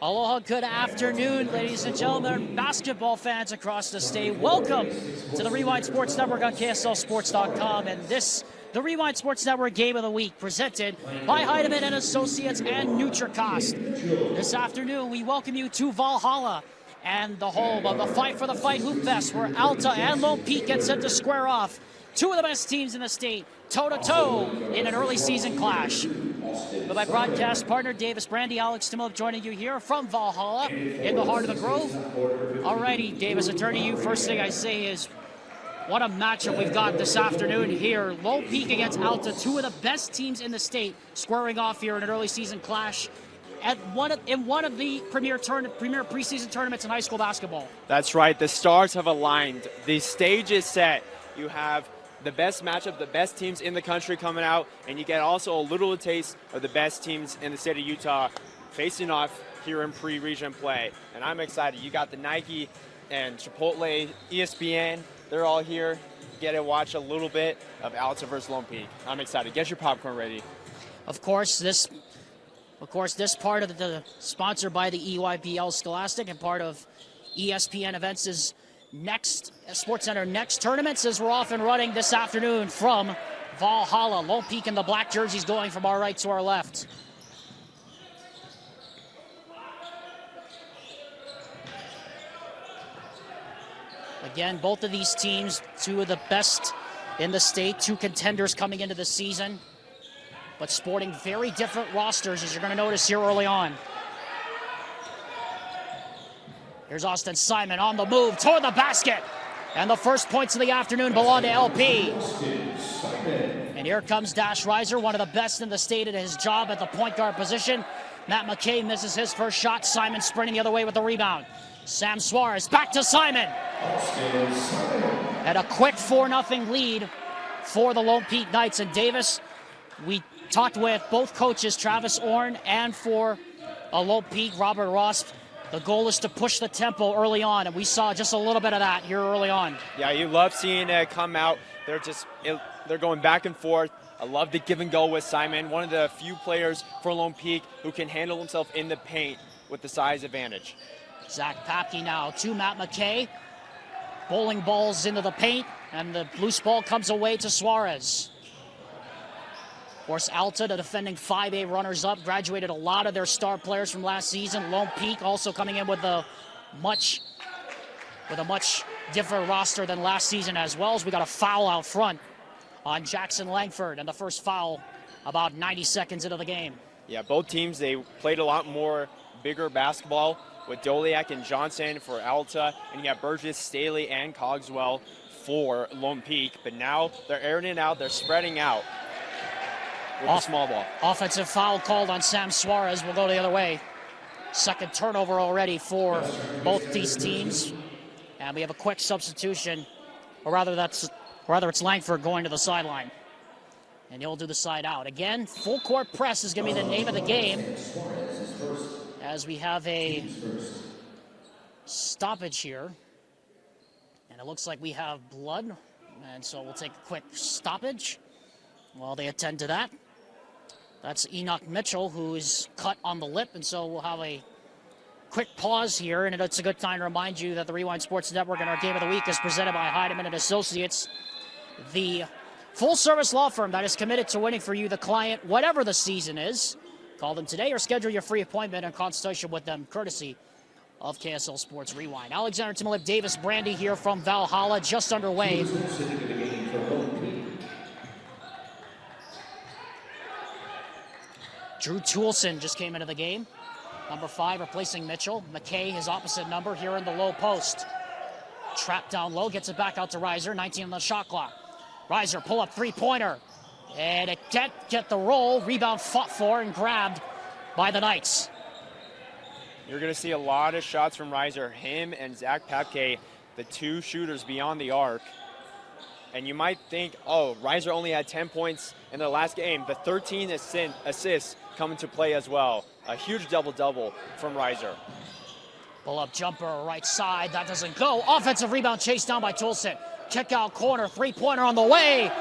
Aloha, good afternoon, ladies and gentlemen, basketball fans across the state. Welcome to the Rewind Sports Network on KSLSports.com, and the Rewind Sports Network Game of the Week, presented by Heidemann and Associates and Nutricost. This afternoon, we welcome you to Valhalla and the home of the Fight for the Fight Hoop Fest, where Alta and Lone Peak get set to square off. Two of the best teams in the state, toe-to-toe in an early season clash. With my broadcast partner, Davis Brandy, Alex Timilip joining you here from Valhalla in the heart of the Grove. Alrighty, Davis, I turn to you. First thing I say is, what a matchup we've got this afternoon here. Lone Peak against Alta, two of the best teams in the state, squaring off here in an early season clash in one of the premier preseason tournaments in high school basketball. That's right. The stars have aligned. The stage is set. You have the best matchup, the best teams in the country coming out, and you get also a little taste of the best teams in the state of Utah facing off here in pre-region play. And I'm excited. You got the Nike and Chipotle, ESPN, they're all here. Get to watch a little bit of Alta versus Lone Peak. I'm excited. Get your popcorn ready. Of course, this part of the sponsored by the EYBL Scholastic and part of ESPN Events is next SportsCenter next tournaments, as we're off and running this afternoon from Valhalla. Lone Peak in the black jerseys going from our right to our left. Again, both of these teams, two of the best in the state, two contenders coming into the season, but sporting very different rosters, as you're going to notice here early on. Here's Austin Simon on the move toward the basket. And the first points of the afternoon belong to LP. And here comes Dash Reiser, one of the best in the state at his job at the point guard position. Matt McKay misses his first shot. Simon sprinting the other way with the rebound. Sam Suarez back to Simon. And a quick 4-0 lead for the Lone Peak Knights. And Davis, we talked with both coaches, Travis Orn, and for Lone Peak, Robert Ross. The goal is to push the tempo early on, and we saw just a little bit of that here early on. Yeah, you love seeing it come out. They're going back and forth. I love the give and go with Simon, one of the few players for Lone Peak who can handle himself in the paint with the size advantage. Zach Papke now to Matt McKay. Bowling balls into the paint, and the loose ball comes away to Suarez. Of course, Alta, the defending 5A runners-up, graduated a lot of their star players from last season. Lone Peak also coming in with a much different roster than last season, as well as we got a foul out front on Jackson Langford, and the first foul about 90 seconds into the game. Yeah, both teams, they played a lot more bigger basketball with Doliak and Johnson for Alta, and you got Burgess, Staley, and Cogswell for Lone Peak. But now they're airing it out, they're spreading out with the small ball. Offensive foul called on Sam Suarez. Will go the other way. Second turnover already for both these teams. And we have a quick substitution, or rather it's Langford going to the sideline. And he'll do the side out. Again, full court press is going to be the name of the game, as we have a stoppage here. And it looks like we have blood, and so we'll take a quick stoppage while they attend to that. That's Enoch Mitchell, who is cut on the lip, and so we'll have a quick pause here, and it's a good time to remind you that the Rewind Sports Network and our Game of the Week is presented by Heidemann and Associates, the full-service law firm that is committed to winning for you, the client, whatever the season is. Call them today or schedule your free appointment and consultation with them, courtesy of KSL Sports Rewind. Alexander Timilip, Davis Brandy here from Valhalla, just underway. Drew Toulson just came into the game. Number 5 replacing Mitchell. McKay, his opposite number, here in the low post. Trap down low, gets it back out to Reiser, 19 on the shot clock. Reiser, pull-up three-pointer. And it can't get the roll. Rebound fought for and grabbed by the Knights. You're going to see a lot of shots from Reiser. Him and Zach Papke, the two shooters beyond the arc. And you might think, oh, Reiser only had 10 points in their last game. The 13 assists come into play as well. A huge double-double from Reiser. Pull-up jumper, right side. That doesn't go. Offensive rebound chased down by Toulson. Kick out corner, three-pointer on the way.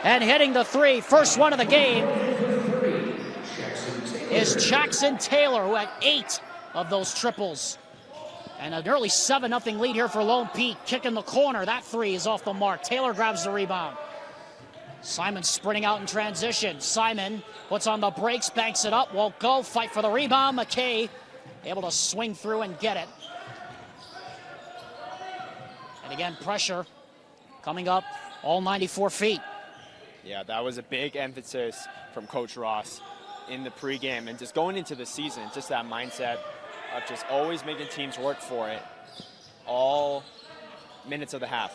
And hitting the three, first one of the game, is Jackson Taylor, who had 8 of those triples. And an early 7-0 lead here for Lone Peak. Kick in the corner. That three is off the mark. Taylor grabs the rebound. Simon sprinting out in transition. Simon puts on the brakes, banks it up, won't go. Fight for the rebound. McKay able to swing through and get it. And again, pressure coming up all 94 feet. Yeah, that was a big emphasis from Coach Ross in the pregame and just going into the season, just that mindset of just always making teams work for it all minutes of the half.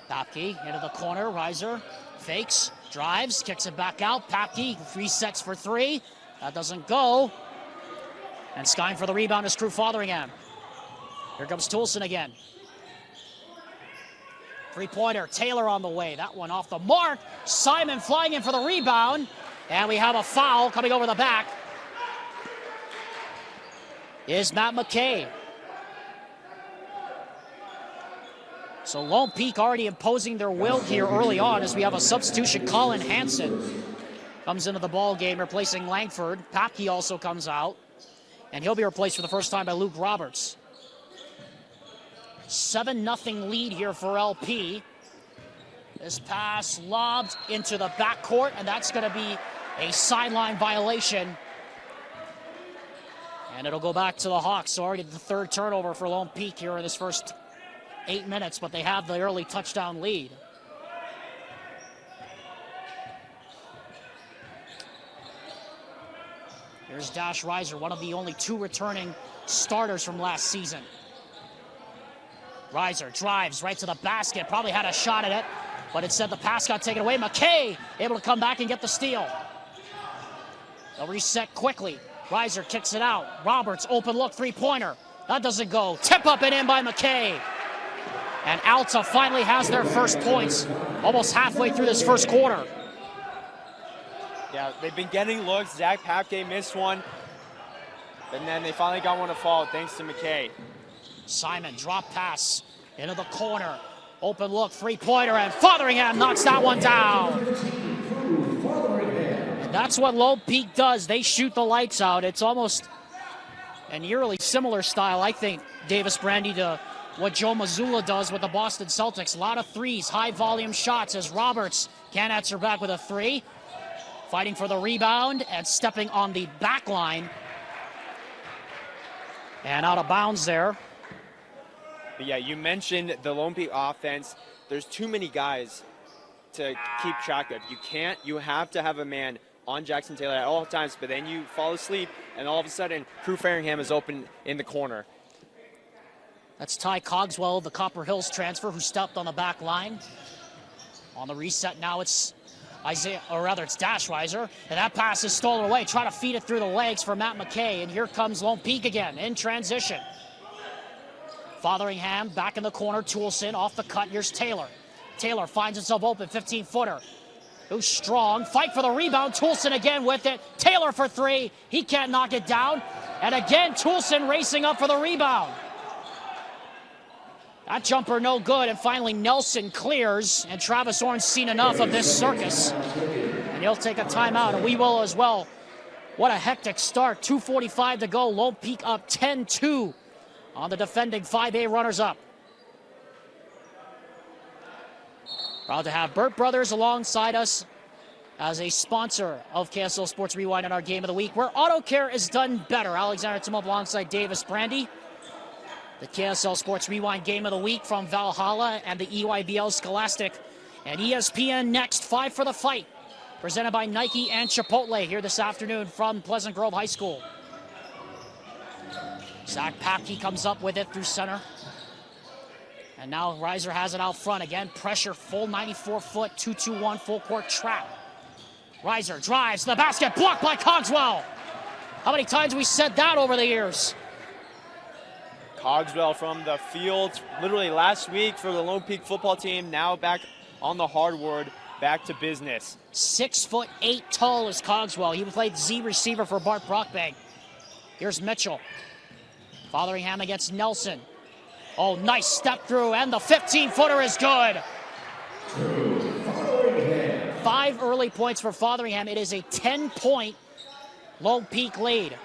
Papke into the corner, Reiser fakes, drives, kicks it back out. Papke resets for three. That doesn't go. And skying for the rebound is Crew Fotheringham. Here comes Toulson again. Three-pointer, Taylor on the way. That one off the mark. Simon flying in for the rebound. And we have a foul coming over the back. Is Matt McKay. So Lone Peak already imposing their will here early on as we have a substitution. Colin Hansen comes into the ball game replacing Langford. Papke also comes out. And he'll be replaced for the first time by Luke Roberts. 7-0 lead here for LP. This pass lobbed into the backcourt, and that's going to be a sideline violation. And it'll go back to the Hawks. So already the third turnover for Lone Peak here in this first 8 minutes, but they have the early touchdown lead. Here's Dash Reiser, one of the only two returning starters from last season. Reiser drives right to the basket, probably had a shot at it, but instead the pass got taken away. McKay able to come back and get the steal. They'll reset quickly. Reiser kicks it out. Roberts, open look, three-pointer. That doesn't go. Tip up and in by McKay. And Alta finally has their first points almost halfway through this first quarter. Yeah, they've been getting looks. Zach Papke missed one, and then they finally got one to fall thanks to McKay. Simon, drop pass into the corner. Open look, three-pointer, and Fotheringham knocks that one down. And that's what Lone Peak does. They shoot the lights out. It's almost an eerily similar style, I think, Davis Brandy, to what Joe Mazzulla does with the Boston Celtics. A lot of threes, high-volume shots as Roberts can't answer back with a three. Fighting for the rebound and stepping on the back line. And out of bounds there. But yeah, you mentioned the Lone Peak offense. There's too many guys to keep track of. You have to have a man on Jackson Taylor at all times, but then you fall asleep, and all of a sudden, Crew Fotheringham is open in the corner. That's Ty Cogswell, the Copper Hills transfer, who stepped on the back line. On the reset now, it's it's Dash Reiser, and that pass is stolen away. Try to feed it through the legs for Matt McKay, and here comes Lone Peak again in transition. Fotheringham back in the corner. Toulson off the cut. Here's Taylor. Taylor finds himself open, 15-footer. Who's strong. Fight for the rebound. Toulson again with it. Taylor for three. He can't knock it down. And again, Toulson racing up for the rebound. That jumper no good, and finally Nelson clears, and Travis Orn's seen enough of this circus. And he'll take a timeout, and we will as well. What a hectic start. 2:45 to go. Lone Peak up 10-2 on the defending 5A runners-up. Proud to have Burt Brothers alongside us as a sponsor of KSL Sports Rewind in our Game of the Week, where auto care is done better. Alexander Timop alongside Davis Brandy. The KSL Sports Rewind Game of the Week from Valhalla and the EYBL Scholastic. And ESPN next, 5 for the Fight. Presented by Nike and Chipotle here this afternoon from Pleasant Grove High School. Zach Papke comes up with it through center. And now Reiser has it out front. Again, pressure, full 94-foot, 2-2-1 full court trap. Reiser drives to the basket, blocked by Cogswell. How many times we said that over the years? Cogswell from the field, literally last week for the Lone Peak football team, now back on the hardwood, back to business. 6'8" tall is Cogswell. He played Z receiver for Bart Brockbank. Here's Mitchell. Fotheringham against Nelson. Oh, nice step through, and the 15-footer is good. 5 early points for Fotheringham. It is a 10-point Lone Peak lead.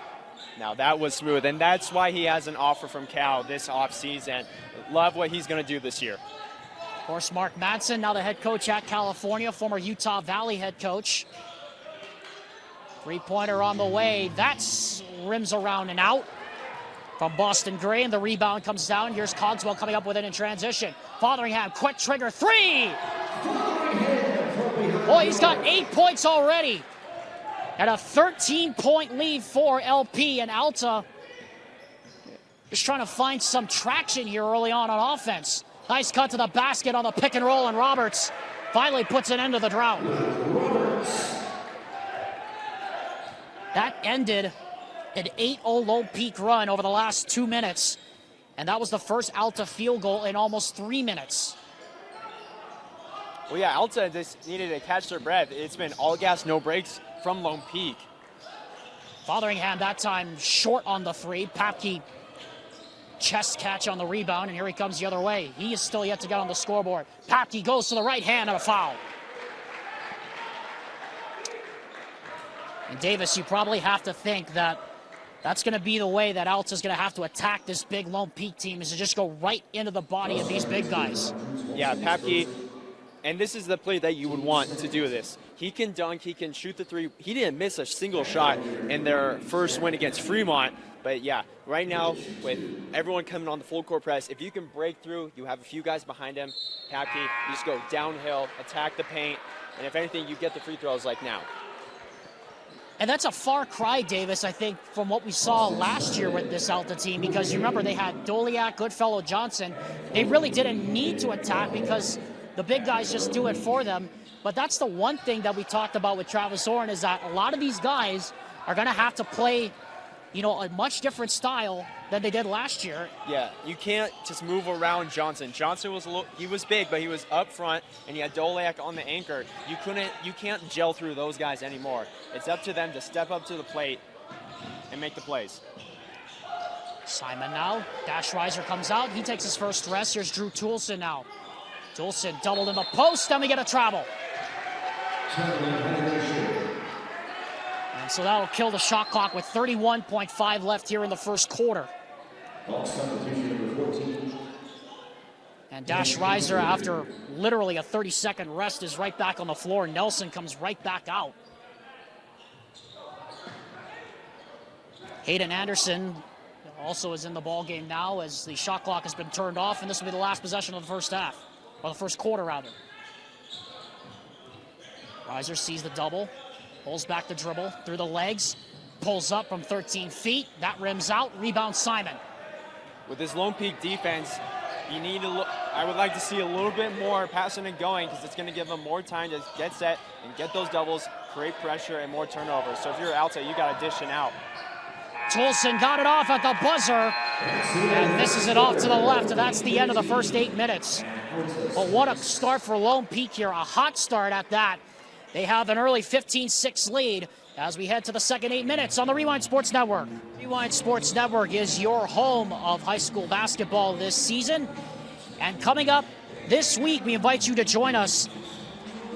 Now that was smooth, and that's why he has an offer from Cal this offseason. Love what he's going to do this year. Of course, Mark Madsen, now the head coach at California, former Utah Valley head coach. Three-pointer on the way. That's rims around and out from Boston Gray, and the rebound comes down. Here's Cogswell coming up with it in transition. Fotheringham, quick trigger, three! Boy, he's got 8 points already. And a 13-point lead for LP, and Alta just trying to find some traction here early on offense. Nice cut to the basket on the pick and roll, and Roberts finally puts an end to the drought. That ended an 8-0 Lone Peak run over the last 2 minutes, and that was the first Alta field goal in almost 3 minutes. Well, yeah, Alta just needed to catch their breath. It's been all gas, no breaks from Lone Peak. Fotheringham that time short on the three. Papke chest catch on the rebound, and here he comes the other way. He is still yet to get on the scoreboard. Papke goes to the right hand and a foul. And Davis, you probably have to think that that's going to be the way that Alta's going to have to attack this big Lone Peak team, is to just go right into the body of these big guys. Yeah, Papke, and this is the play that you would want to do this. He can dunk, he can shoot the three. He didn't miss a single shot in their first win against Fremont. But yeah, right now, with everyone coming on the full court press, if you can break through, you have a few guys behind him. Papke, you just go downhill, attack the paint, and if anything, you get the free throws like now. And that's a far cry, Davis, I think, from what we saw last year with this Alta team, because you remember they had Doliak, Goodfellow, Johnson. They really didn't need to attack because the big guys just do it for them. But that's the one thing that we talked about with Travis Oren, is that a lot of these guys are going to have to play, you know, a much different style than they did last year. Yeah, you can't just move around Johnson. Johnson was he was big, but he was up front, and you had Doliak on the anchor. You can't gel through those guys anymore. It's up to them to step up to the plate and make the plays. Simon now. Dash Riser comes out. He takes his first rest. Here's Drew Toulson now. Toulson doubled in the post, then we get a travel. And so that'll kill the shot clock with 31.5 left here in the first quarter. And Dash Riser, after literally a 30-second rest, is right back on the floor. Nelson comes right back out. Hayden Anderson also is in the ball game now, as the shot clock has been turned off, and this will be the last possession of the first half, or the first quarter rather. Riser sees the double, pulls back the dribble through the legs, pulls up from 13 feet. That rims out. Rebound Simon. With this Lone Peak defense, you need to look. I would like to see a little bit more passing and going, because it's going to give them more time to get set and get those doubles, create pressure, and more turnovers. So if you're Alta, you got to dish it out. Toulson got it off at the buzzer and misses it off to the left, and that's the end of the first 8 minutes. But what a start for Lone Peak here, a hot start at that. They have an early 15-6 lead as we head to the second 8 minutes on the Rewind Sports Network. Rewind Sports Network is your home of high school basketball this season. And coming up this week, we invite you to join us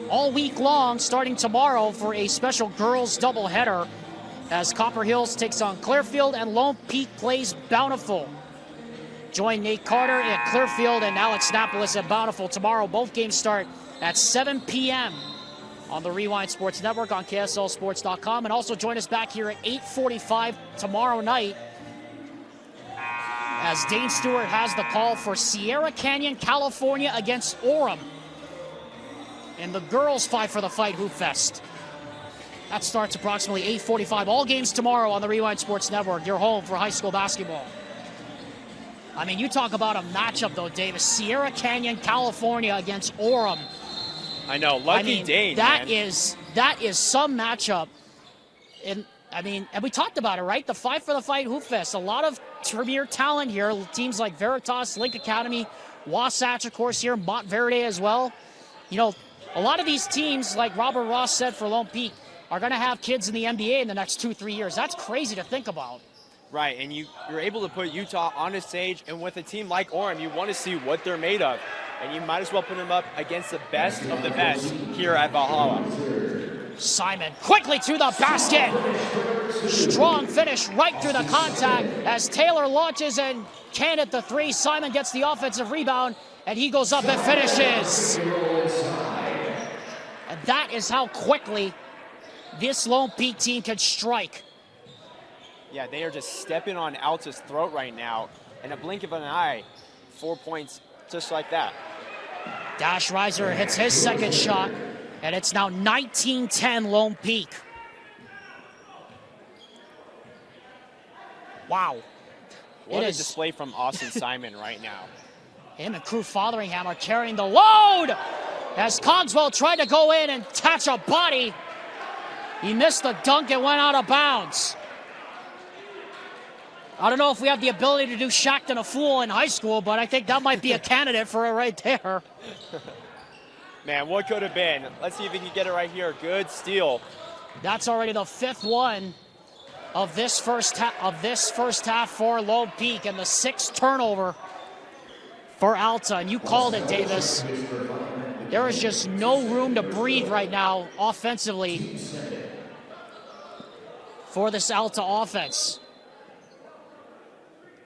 all week long, starting tomorrow, for a special girls doubleheader as Copper Hills takes on Clearfield and Lone Peak plays Bountiful. Join Nate Carter at Clearfield and Alex Napolis at Bountiful tomorrow. Both games start at 7 p.m. on the Rewind Sports Network on KSLSports.com. And also join us back here at 8:45 tomorrow night as Dane Stewart has the call for Sierra Canyon, California against Orem in the girls' Fight for the Fight Hoop Fest. That starts approximately 8:45. All games tomorrow on the Rewind Sports Network, your home for high school basketball. I mean, you talk about a matchup, though, Davis. Sierra Canyon, California against Orem. I know, lucky Dane, that man. That is some matchup. And we talked about it, right? The Fight for the Fight Hoop Fest. A lot of premier talent here. Teams like Veritas, Link Academy, Wasatch, of course, here, Montverde as well. You know, a lot of these teams, like Robert Ross said for Lone Peak, are going to have kids in the NBA in the next 2-3 years. That's crazy to think about. Right, and you're able to put Utah on a stage, and with a team like Orem, you want to see what they're made of. And you might as well put them up against the best of the best here at Valhalla. Simon quickly to the basket. Strong finish right through the contact as Taylor launches and can hit the three. Simon gets the offensive rebound, and he goes up and finishes. And that is how quickly this Lone Peak team can strike. Yeah, they are just stepping on Alta's throat right now. In a blink of an eye, 4 points just like that. Dash Reiser hits his second shot, and it's now 19-10 Lone Peak. Wow. What a display from Austin Simon right now. Him and Crew Fotheringham are carrying the load as Cogswell tried to go in and touch a body. He missed the dunk and went out of bounds. I don't know if we have the ability to do Shackton a fool in high school, but I think that might be a candidate for it right there. Man, what could have been? Let's see if we can get it right here. Good steal. That's already the fifth one of this first half for Lone Peak, and the sixth turnover for Alta. And you called it, Davis. There is just no room to breathe right now offensively for this Alta offense.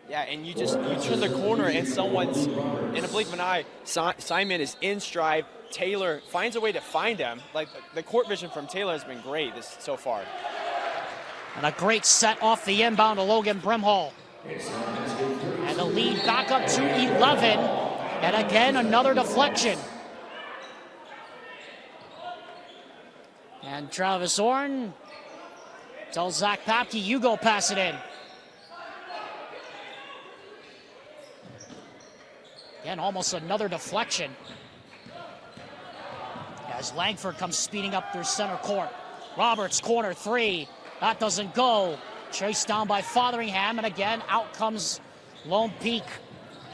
Yeah, and you turn the corner and someone's, in a blink of an eye, Simon is in stride. Taylor finds a way to find him. Like, the court vision from Taylor has been great so far. And a great set off the inbound to Logan Brimhall. And the lead back up to 11. And again, another deflection. And Travis Orn tells Zach Papke, you go pass it in. Again, almost another deflection. As Langford comes speeding up through center court. Roberts, corner three. That doesn't go. Chased down by Fotheringham, and again, out comes Lone Peak,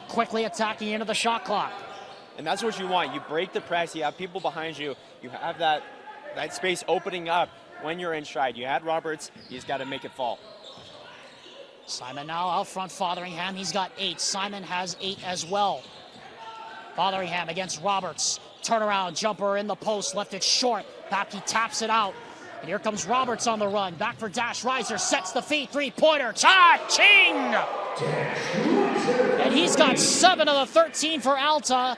quickly attacking into the shot clock. And that's what you want. You break the press. You have people behind you. You have that space opening up when you're in stride. You had Roberts. You just got to make it fall. Simon now out front, Fotheringham. He's got 8. Simon has 8 as well. Fotheringham against Roberts. Turnaround jumper in the post, left it short. Papke taps it out. And here comes Roberts on the run. Back for Dash Reiser, sets the feed, three-pointer. Cha-ching! And he's got 7 of the 13 for Alta.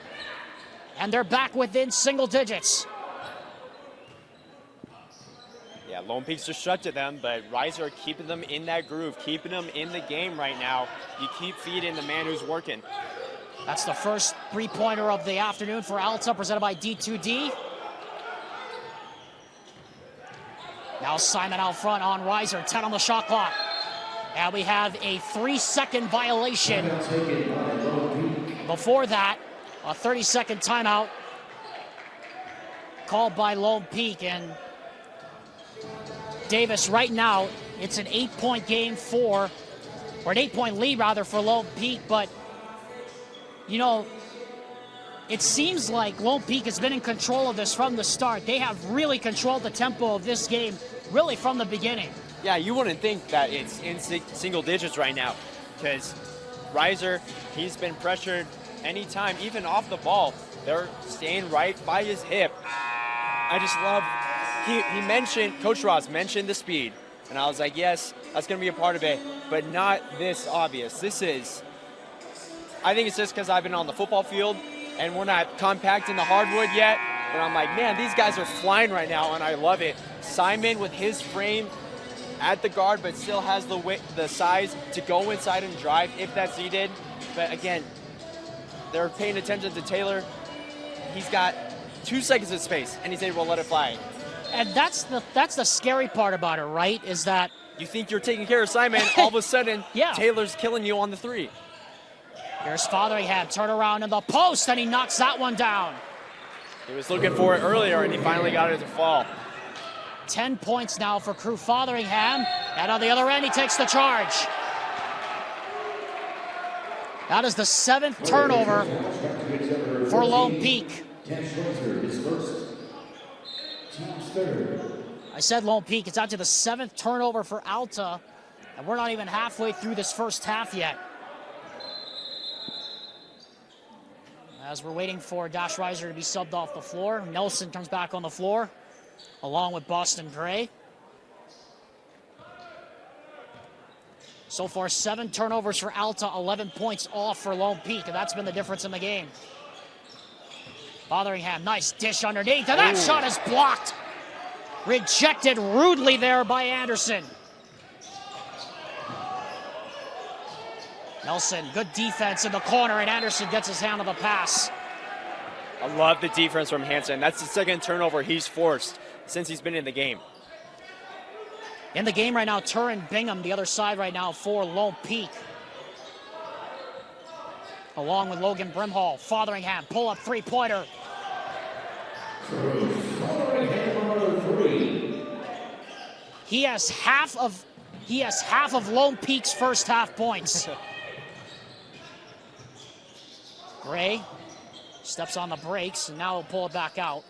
And they're back within single digits. Yeah, Lone Peak's just shut to them, but Reiser keeping them in that groove, keeping them in the game right now. You keep feeding the man who's working. That's the first three-pointer of the afternoon for Alta, presented by D2D. Now Simon out front on Reiser, 10 on the shot clock. And we have a 3-second violation. Before that, a 30-second timeout called by Lone Peak. And Davis, right now, it's an 8-point game or an 8-point lead rather for Lone Peak, but you know, it seems like Lone Peak has been in control of this from the start. They have really controlled the tempo of this game, really from the beginning. Yeah, you wouldn't think that it's in single digits right now, because Reiser, he's been pressured anytime, even off the ball. They're staying right by his hip. I just love, he mentioned, Coach Ross mentioned the speed, and I was like, yes, that's going to be a part of it, but not this obvious. I think it's just because I've been on the football field and we're not compacting the hardwood yet. But I'm like, man, these guys are flying right now, and I love it. Simon with his frame at the guard, but still has the size to go inside and drive if that's needed. But again, they're paying attention to Taylor. He's got 2 seconds of space, and he's able to let it fly. And that's the scary part about it, right? Is that you think you're taking care of Simon, all of a sudden, yeah, Taylor's killing you on the three. Here's Fotheringham, turn around in the post, and he knocks that one down. He was looking for it earlier, and he finally got it to fall. 10 points now for Crew Fotheringham, and on the other end, he takes the charge. That is the 7th turnover for Lone Peak. I said Lone Peak, it's out to the 7th turnover for Alta, and we're not even halfway through this first half yet. As we're waiting for Dash Reiser to be subbed off the floor, Nelson comes back on the floor. along with Boston Gray. So far, 7 turnovers for Alta, 11 points off for Lone Peak, and that's been the difference in the game. Fotheringham, nice dish underneath, and that shot is blocked. Rejected rudely there by Anderson. Nelson, good defense in the corner, and Anderson gets his hand on the pass. I love the defense from Hansen. That's the second turnover he's forced since he's been in the game. In the game right now, Turin Bingham, the other side right now for Lone Peak. Along with Logan Brimhall. Fotheringham, pull-up three-pointer. He has half of Lone Peak's first half points. Gray steps on the brakes, and now he'll pull it back out.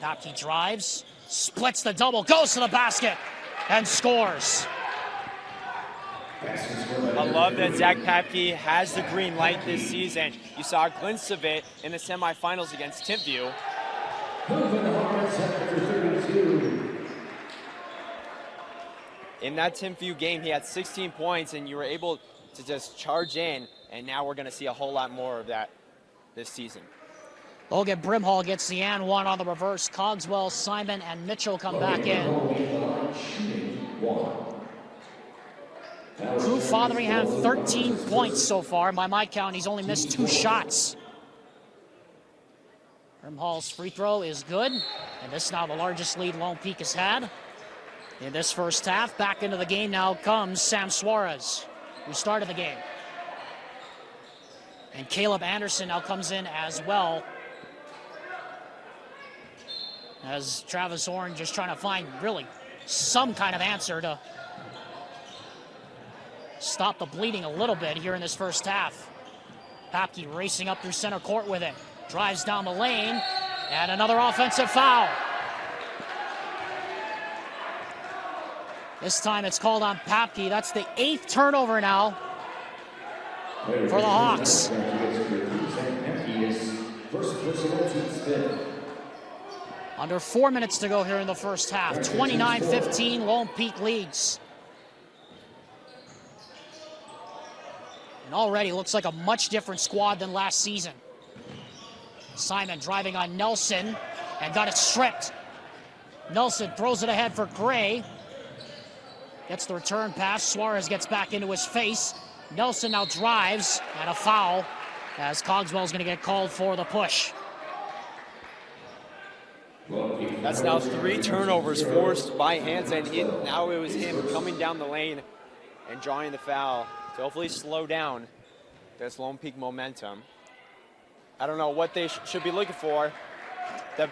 Papke drives, splits the double, goes to the basket, and scores. I love that Zach Papke has the green light this season. You saw a glimpse of it in the semifinals against Timpview. In that Timpview game, he had 16 points, and you were able to just charge in, and now we're going to see a whole lot more of that this season. Logan Brimhall gets the and one on the reverse. Cogswell, Simon, and Mitchell come back in. Crew Fotheringham, 13 points so far. By my count, he's only missed 2 shots. Brimhall's free throw is good, and this is now the largest lead Lone Peak has had in this first half. Back into the game now comes Sam Suarez, who started the game. And Caleb Anderson now comes in as well, as Travis Horn just trying to find really some kind of answer to stop the bleeding a little bit here in this first half. Papke racing up through center court with it. Drives down the lane, and another offensive foul. This time it's called on Papke. That's the 8th turnover now for the Hawks. Under 4 minutes to go here in the first half. 29-15, Lone Peak leads. And already looks like a much different squad than last season. Simon driving on Nelson and got it stripped. Nelson throws it ahead for Gray. Gets the return pass. Suarez gets back into his face. Nelson now drives, and a foul as Cogswell's going to get called for the push. That's now 3 turnovers forced by Hansen. Now it was him coming down the lane and drawing the foul to hopefully slow down this Lone Peak momentum. I don't know what they should be looking for. The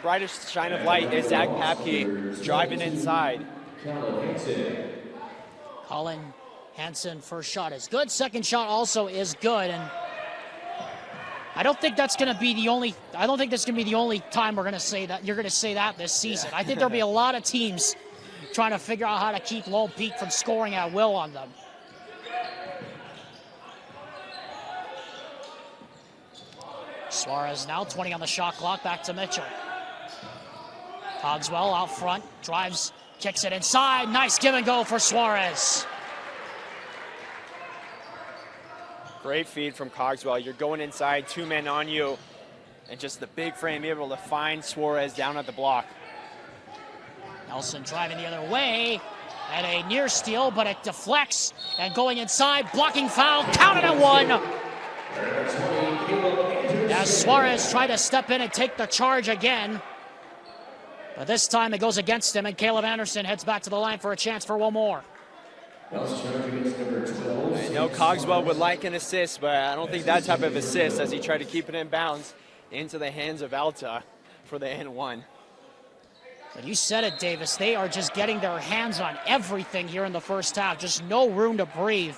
brightest shine of light is Zach Papke driving inside. Colin Hansen, first shot is good. Second shot also is good, and I don't think that's going to be the only. I don't think that's going to be the only time we're going to say that. You're going to say that this season. I think there'll be a lot of teams trying to figure out how to keep Lone Peak from scoring at will on them. Suarez now 20 on the shot clock. Back to Mitchell. Cogswell out front, drives, kicks it inside. Nice give and go for Suarez. Great feed from Cogswell. You're going inside, 2 men on you, and just the big frame able to find Suarez down at the block. Nelson driving the other way, and a near steal, but it deflects, and going inside, blocking foul, counted at 1. As Suarez tried to step in and take the charge again, but this time it goes against him, and Caleb Anderson heads back to the line for a chance for one more. I know Cogswell would like an assist, but I don't think that type of assist as he tried to keep it in bounds into the hands of Alta for the N1. But you said it, Davis. They are just getting their hands on everything here in the first half. Just no room to breathe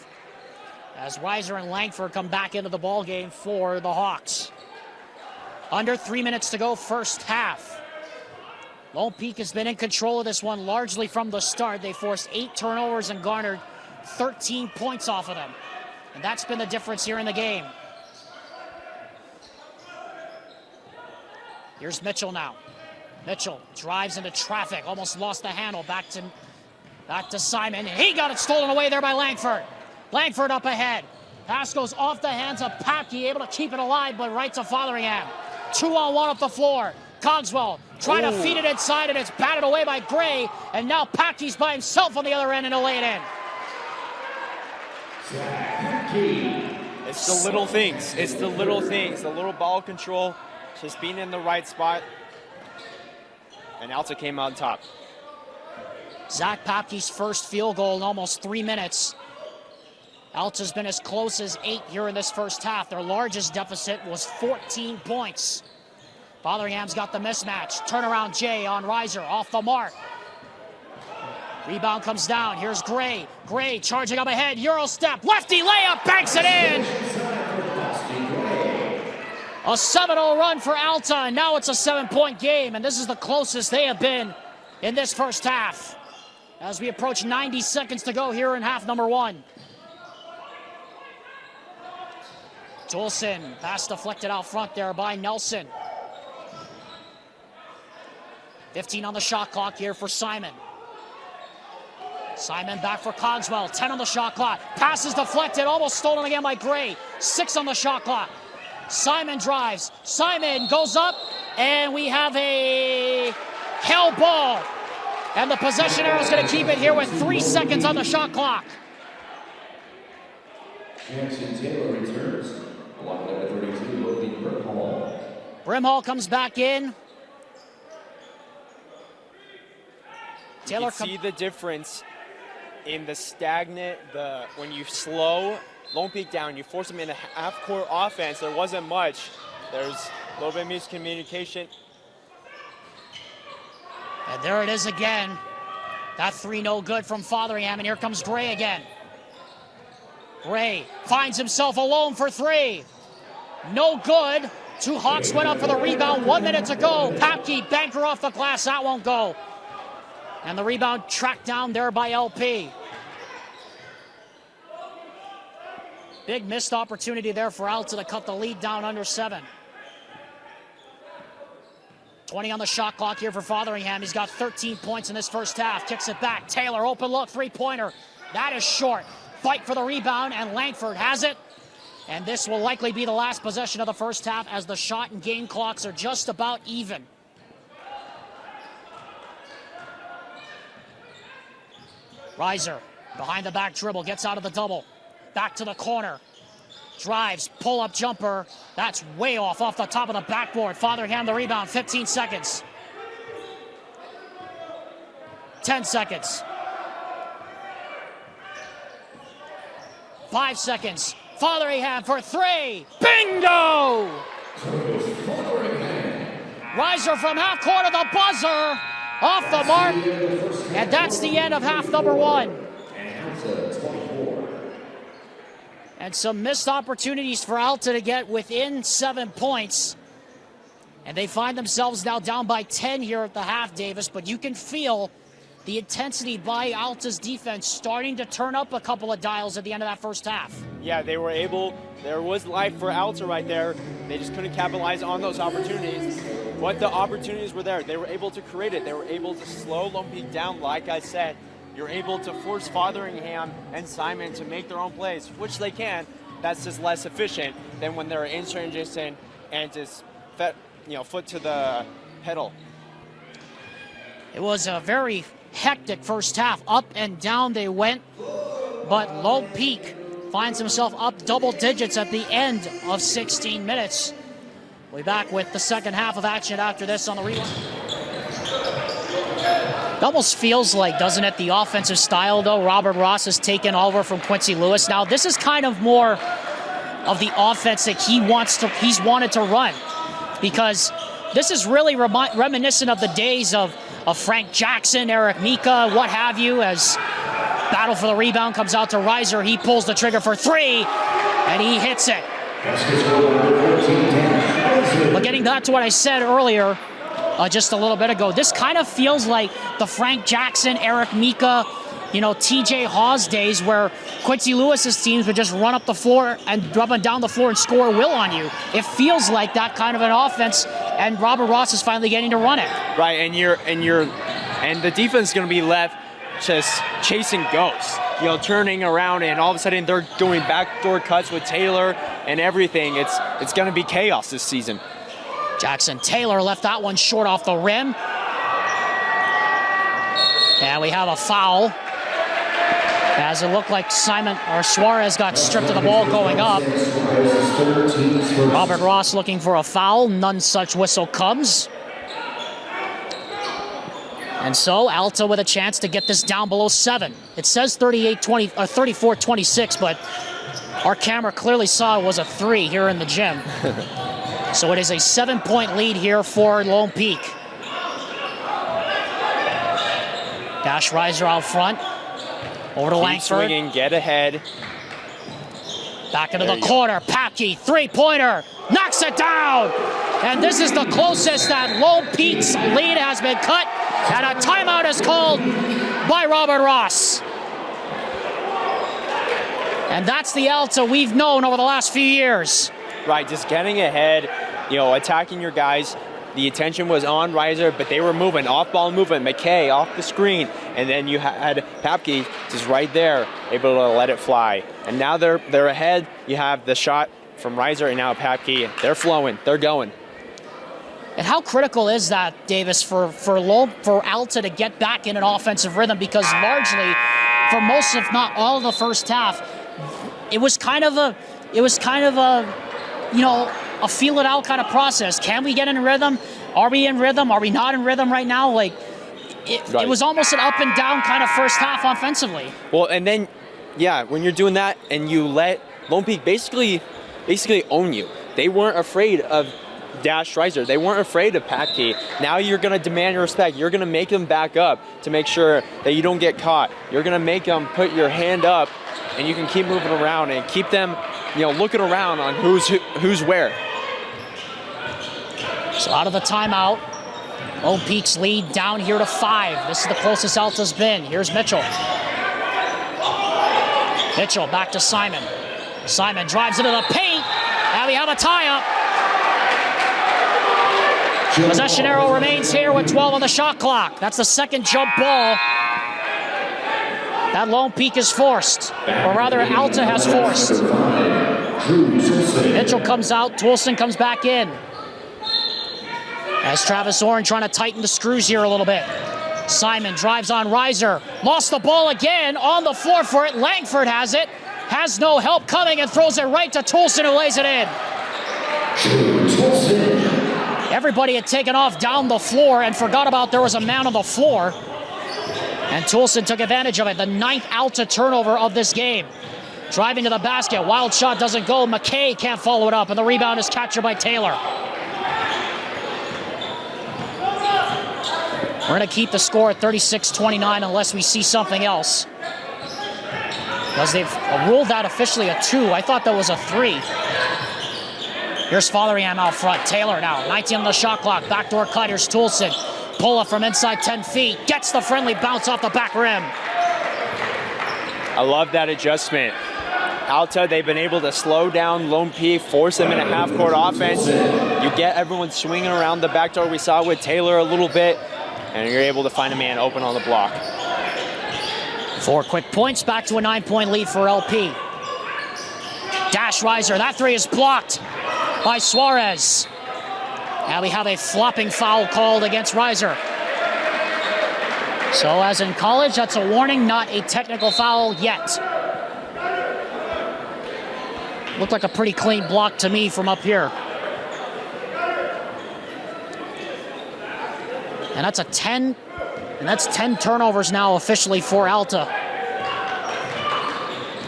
as Reiser and Langford come back into the ball game for the Hawks. Under 3 minutes to go, first half. Lone Peak has been in control of this one largely from the start. They forced 8 turnovers and garnered 13 points off of them. And that's been the difference here in the game. Here's Mitchell now. Mitchell drives into traffic, almost lost the handle. Back to Simon. He got it stolen away there by Langford. Langford up ahead. Pass goes off the hands of Papke, able to keep it alive, but right to Fotheringham. 2-on-1 up the floor. Cogswell trying to feed it inside, and it's batted away by Gray. And now Papke's by himself on the other end, and he'll lay it in. It's the little things. It's the little things. The little ball control, just being in the right spot. And Alta came out on top. Zach Papke's first field goal in almost 3 minutes. Alta's been as close as 8 here in this first half. Their largest deficit was 14 points. Fotheringham's got the mismatch. Turnaround Jay on Reiser, off the mark. Rebound comes down. Here's Gray. Gray charging up ahead. Euro step. Lefty layup. Banks it in. A 7-0 run for Alta, and now it's a 7-point game, and this is the closest they have been in this first half. As we approach 90 seconds to go here in half number 1. Toulson, pass deflected out front there by Nelson. 15 on the shot clock here for Simon. Simon back for Cogswell, 10 on the shot clock. Pass is deflected, almost stolen again by Gray. 6 on the shot clock. Simon drives, Simon goes up, and we have a hell ball. And the possession arrow is going to keep it here with 3 seconds on the shot clock. Jackson Taylor returns. Block number 32 will be Brimhall. Brimhall comes back in. Taylor you can see the difference in the stagnant, when you slow Lone Peak down, you force them into half-court offense. There wasn't much. There's a little bit of miscommunication. And there it is again. That 3 no good from Fotheringham, and here comes Gray again. Gray finds himself alone for 3. No good. 2 Hawks went up for the rebound. 1 minute to go. Papke, banker off the glass. That won't go. And the rebound tracked down there by LP. Big missed opportunity there for Alta to cut the lead down under 7. 20 on the shot clock here for Fotheringham. He's got 13 points in this first half. Kicks it back. Taylor, open look, 3-pointer. That is short. Fight for the rebound, and Langford has it. And this will likely be the last possession of the first half, as the shot and game clocks are just about even. Reiser, behind the back dribble, gets out of the double. Back to the corner. Drives, pull-up jumper. That's way off the top of the backboard. Fotheringham the rebound, 15 seconds. 10 seconds. 5 seconds. Fotheringham for 3. Bingo! Reiser from half court of the buzzer. Off the mark. And that's the end of half number 1. And some missed opportunities for Alta to get within 7 points. And they find themselves now down by 10 here at the half, Davis. But you can feel the intensity by Alta's defense starting to turn up a couple of dials at the end of that first half. Yeah, they were able, there was life for Alta right there. They just couldn't capitalize on those opportunities. But the opportunities were there. They were able to create it. They were able to slow Lone Peak down, like I said. You're able to force Fotheringham and Simon to make their own plays, which they can. That's just less efficient than when they're in transition and just foot to the pedal. It was a very hectic first half. Up and down they went, but Lone Peak finds himself up double digits at the end of 16 minutes. We'll be back with the second half of action after this on the rewind. It almost feels like, doesn't it, the offensive style, though? Robert Ross has taken over from Quincy Lewis. Now, this is kind of more of the offense that he's wanted to run, because this is really reminiscent of the days of Frank Jackson, Eric Mika, what have you, as battle for the rebound comes out to Reiser. He pulls the trigger for 3, and he hits it. But getting back to what I said earlier, just a little bit ago, this kind of feels like the Frank Jackson, Eric Mika TJ Hawes days where Quincy Lewis's teams would just run up the floor and rub and down the floor and score will on you. It feels like that kind of an offense, and Robert Ross is finally getting to run it. Right, and the defense is going to be left just chasing ghosts, turning around, and all of a sudden they're doing backdoor cuts with Taylor and everything. It's going to be chaos this season. Jackson Taylor left that one short off the rim. And we have a foul, as it looked like Suarez got stripped of the ball going up. Robert Ross looking for a foul. None such whistle comes. And so Alta with a chance to get this down below 7. It says 34-26, but our camera clearly saw it was a 3 here in the gym. So it is a 7-point lead here for Lone Peak. Dash Reiser out front. Over to Langford. Swinging, get ahead. Back into the corner. Papke, three-pointer. Knocks it down. And this is the closest that Lone Peak's lead has been cut. And a timeout is called by Robert Ross. And that's the Alta we've known over the last few years. Right, just getting ahead, attacking your guys. The attention was on Reiser, but they were moving, off-ball movement. McKay off the screen, and then you had Papke just right there, able to let it fly. And now they're ahead. You have the shot from Reiser, and now Papke. They're flowing. They're going. And how critical is that, Davis, for Alta to get back in an offensive rhythm? Because largely, for most, if not all, of the first half, it was kind of a feel it out kind of process. Can we get in rhythm? Are we in rhythm? Are we not in rhythm right now? It was almost an up and down kind of first half offensively. Well, and then, when you're doing that and you let Lone Peak basically own you. They weren't afraid of Dash Reiser. They weren't afraid of Papke. Now you're going to demand your respect. You're going to make them back up to make sure that you don't get caught. You're going to make them put your hand up, and you can keep moving around and keep them, looking around on who's where. So out of the timeout, Lone Peak's lead down here to 5. This is the closest Alta's been. Here's Mitchell. Mitchell back to Simon. Simon drives into the paint, and we have a tie-up. Possession arrow remains here with 12 on the shot clock. That's the second jump ball that Lone Peak is forced, or rather Alta has forced. Mitchell comes out, Toulson comes back in. As Travis Orrin trying to tighten the screws here a little bit. Simon drives on Reiser. Lost the ball again, on the floor for it. Langford has it. Has no help coming and throws it right to Toulson, who lays it in. Everybody had taken off down the floor and forgot about there was a man on the floor. And Toulson took advantage of it. The 9th Alta turnover of this game. Driving to the basket. Wild shot doesn't go. McKay can't follow it up. And the rebound is captured by Taylor. We're going to keep the score at 36-29 unless we see something else. Because they've ruled that officially a 2. I thought that was a 3. Here's Fotheringham out front. Taylor now, 19 on the shot clock. Backdoor cut. Here's Toulson. Pull up from inside 10 feet. Gets the friendly bounce off the back rim. I love that adjustment. Alta, they've been able to slow down Lone Peak, force them in a half-court offense. You get everyone swinging around the backdoor. We saw with Taylor a little bit, and you're able to find a man open on the block. 4 quick points, back to a 9-point lead for LP. Dash Reiser, that 3 is blocked by Suarez. Now we have a flopping foul called against Reiser. So as in college, that's a warning, not a technical foul yet. Looked like a pretty clean block to me from up here. And that's 10 turnovers now officially for Alta.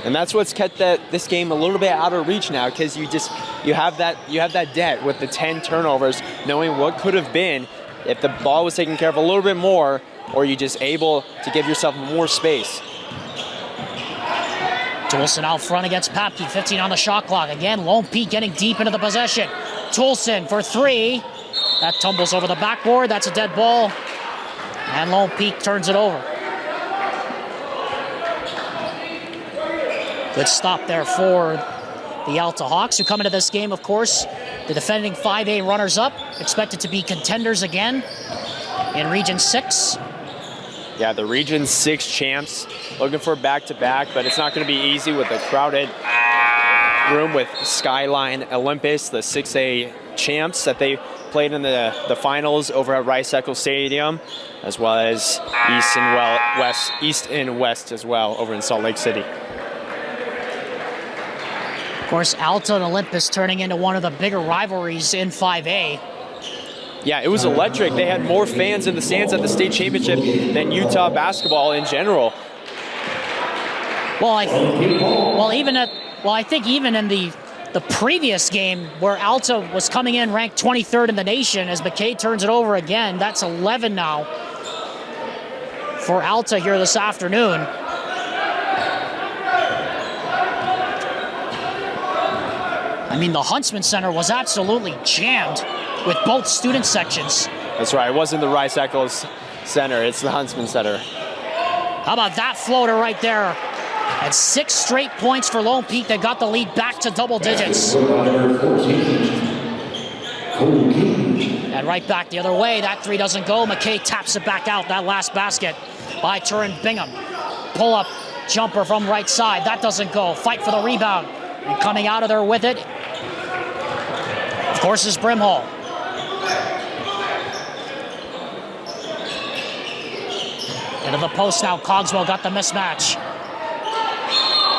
And that's what's kept this game a little bit out of reach now, because you have that debt with the 10 turnovers, knowing what could have been if the ball was taken care of a little bit more, or you just able to give yourself more space. Toulson out front against Papke, 15 on the shot clock. Again, Lone Peak getting deep into the possession. Toulson for 3. That tumbles over the backboard. That's a dead ball. And Lone Peak turns it over. Good stop there for the Alta Hawks, who come into this game, of course, the defending 5A runners-up, expected to be contenders again in Region 6. Yeah, the Region 6 champs looking for back-to-back, but it's not going to be easy with a crowded room with Skyline Olympus, the 6A champs that they played in the finals over at Rice Eccles Stadium, as well as East and West as well over in Salt Lake City. Of course, Alta and Olympus turning into one of the bigger rivalries in 5A. Yeah, it was electric. They had more fans in the stands at the state championship than Utah basketball in general. I think even in the previous game where Alta was coming in ranked 23rd in the nation, as McKay turns it over again, that's 11 now for Alta here this afternoon. I mean, the Huntsman Center was absolutely jammed with both student sections. That's right. It wasn't the Rice Eccles Center. It's the Huntsman Center. How about that floater right there? And 6 straight points for Lone Peak that got the lead back to double digits. And right back the other way. That 3 doesn't go. McKay taps it back out. That last basket by Turin Bingham. Pull up jumper from right side. That doesn't go. Fight for the rebound. And coming out of there with it, of course, is Brimhall. Into the post now. Cogswell got the mismatch.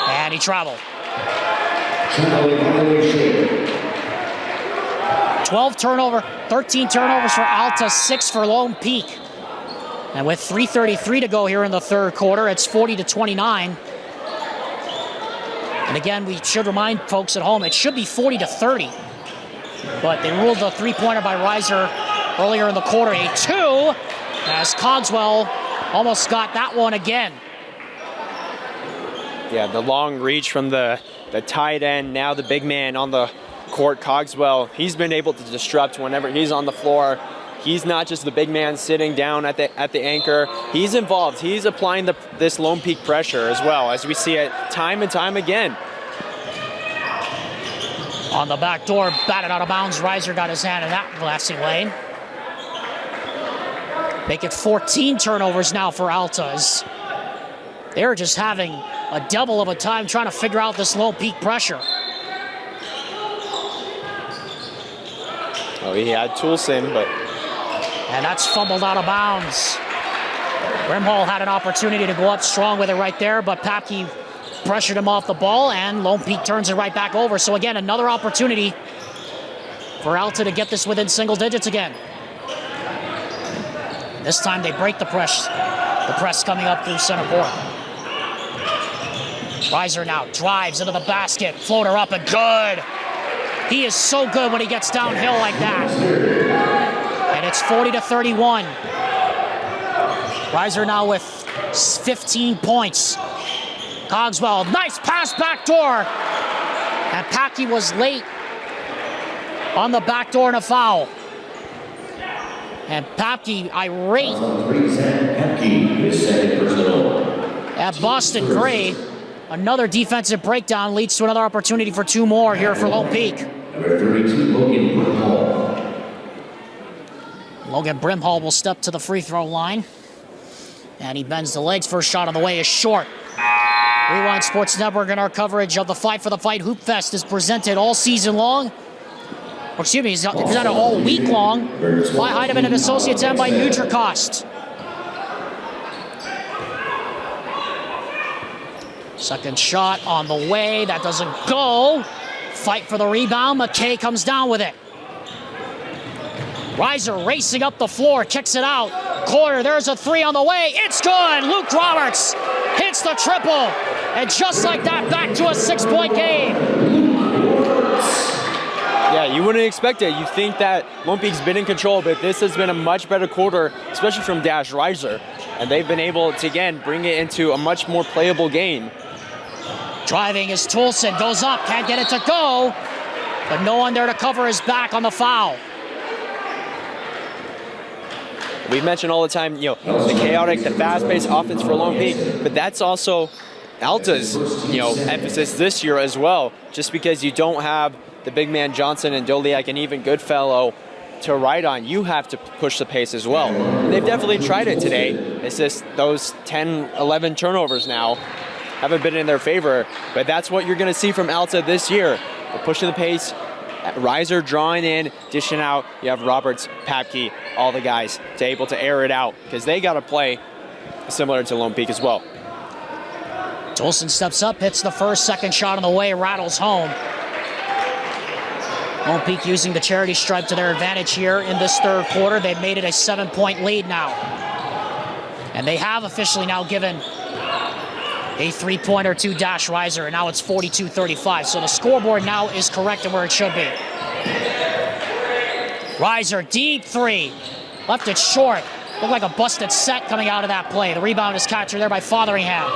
And he traveled. 13 turnovers for Alta, 6 for Lone Peak. And with 3:33 to go here in the third quarter, it's 40-29. And again, we should remind folks at home, it should be 40-30. But they ruled the three-pointer by Reiser earlier in the quarter a 2, as Cogswell almost got that one again. Yeah, the long reach from the tight end, now the big man on the court, Cogswell. He's been able to disrupt whenever he's on the floor. He's not just the big man sitting down at the anchor. He's involved. He's applying this Lone Peak pressure as well, as we see it time and time again. On the back door, batted out of bounds. Reiser got his hand in that glassing lane. Make it 14 turnovers now for Alta. They're just having a double of a time trying to figure out this Lone Peak pressure. Oh, he had Toulson, but... And that's fumbled out of bounds. Brimhall had an opportunity to go up strong with it right there, but Papke pressured him off the ball, and Lone Peak turns it right back over. So again, another opportunity for Alta to get this within single digits again. This time they break the press. The press coming up through center court. Reiser now drives into the basket. Floater up and good. He is so good when he gets downhill like that. And it's 40-31. Reiser now with 15 points. Cogswell, nice pass back door. And Papke was late on the back door and a foul. And Papke irate at Boston Gray. Another defensive breakdown leads to another opportunity for 2 more here for Lone Peak. Number 32, Logan Brimhall. Logan Brimhall will step to the free throw line. And he bends the legs. First shot on the way is short. Rewind Sports Network and our coverage of the Fight for the Fight Hoop Fest is presented all season long. Or excuse me, it's presented all week long by Heidemann and Associates and by Nutricost. Second shot on the way. That doesn't go. Fight for the rebound. McKay comes down with it. Reiser racing up the floor, kicks it out. Corner, there's a 3 on the way. It's good. Luke Roberts hits the triple. And just like that, back to a 6-point game. Yeah, you wouldn't expect it. You think that Lone Peak's been in control, but this has been a much better quarter, especially from Dash Reiser. And they've been able to, again, bring it into a much more playable game. Driving is Toulson, goes up, can't get it to go. But no one there to cover his back on the foul. We mention all the time, the chaotic, the fast-paced offense for Lone Peak, but that's also Alta's, emphasis this year as well, just because you don't have the big man Johnson and Doliak and even Goodfellow to ride on. You have to push the pace as well. And they've definitely tried it today. It's just those 10, 11 turnovers now haven't been in their favor, but that's what you're going to see from Alta this year. They're pushing the pace, Reiser drawing in, dishing out. You have Roberts, Papke, all the guys to able to air it out because they got to play similar to Lone Peak as well. Tolson steps up, hits the first, second shot on the way, rattles home. Lone Peak using the charity stripe to their advantage here in this third quarter. They've made it a 7-point lead now. And they have officially now given a 3-pointer to Dash Reiser, and now it's 42-35. So the scoreboard now is correct where it should be. Reiser, deep three. Left it short. Looked like a busted set coming out of that play. The rebound is captured there by Fotheringham.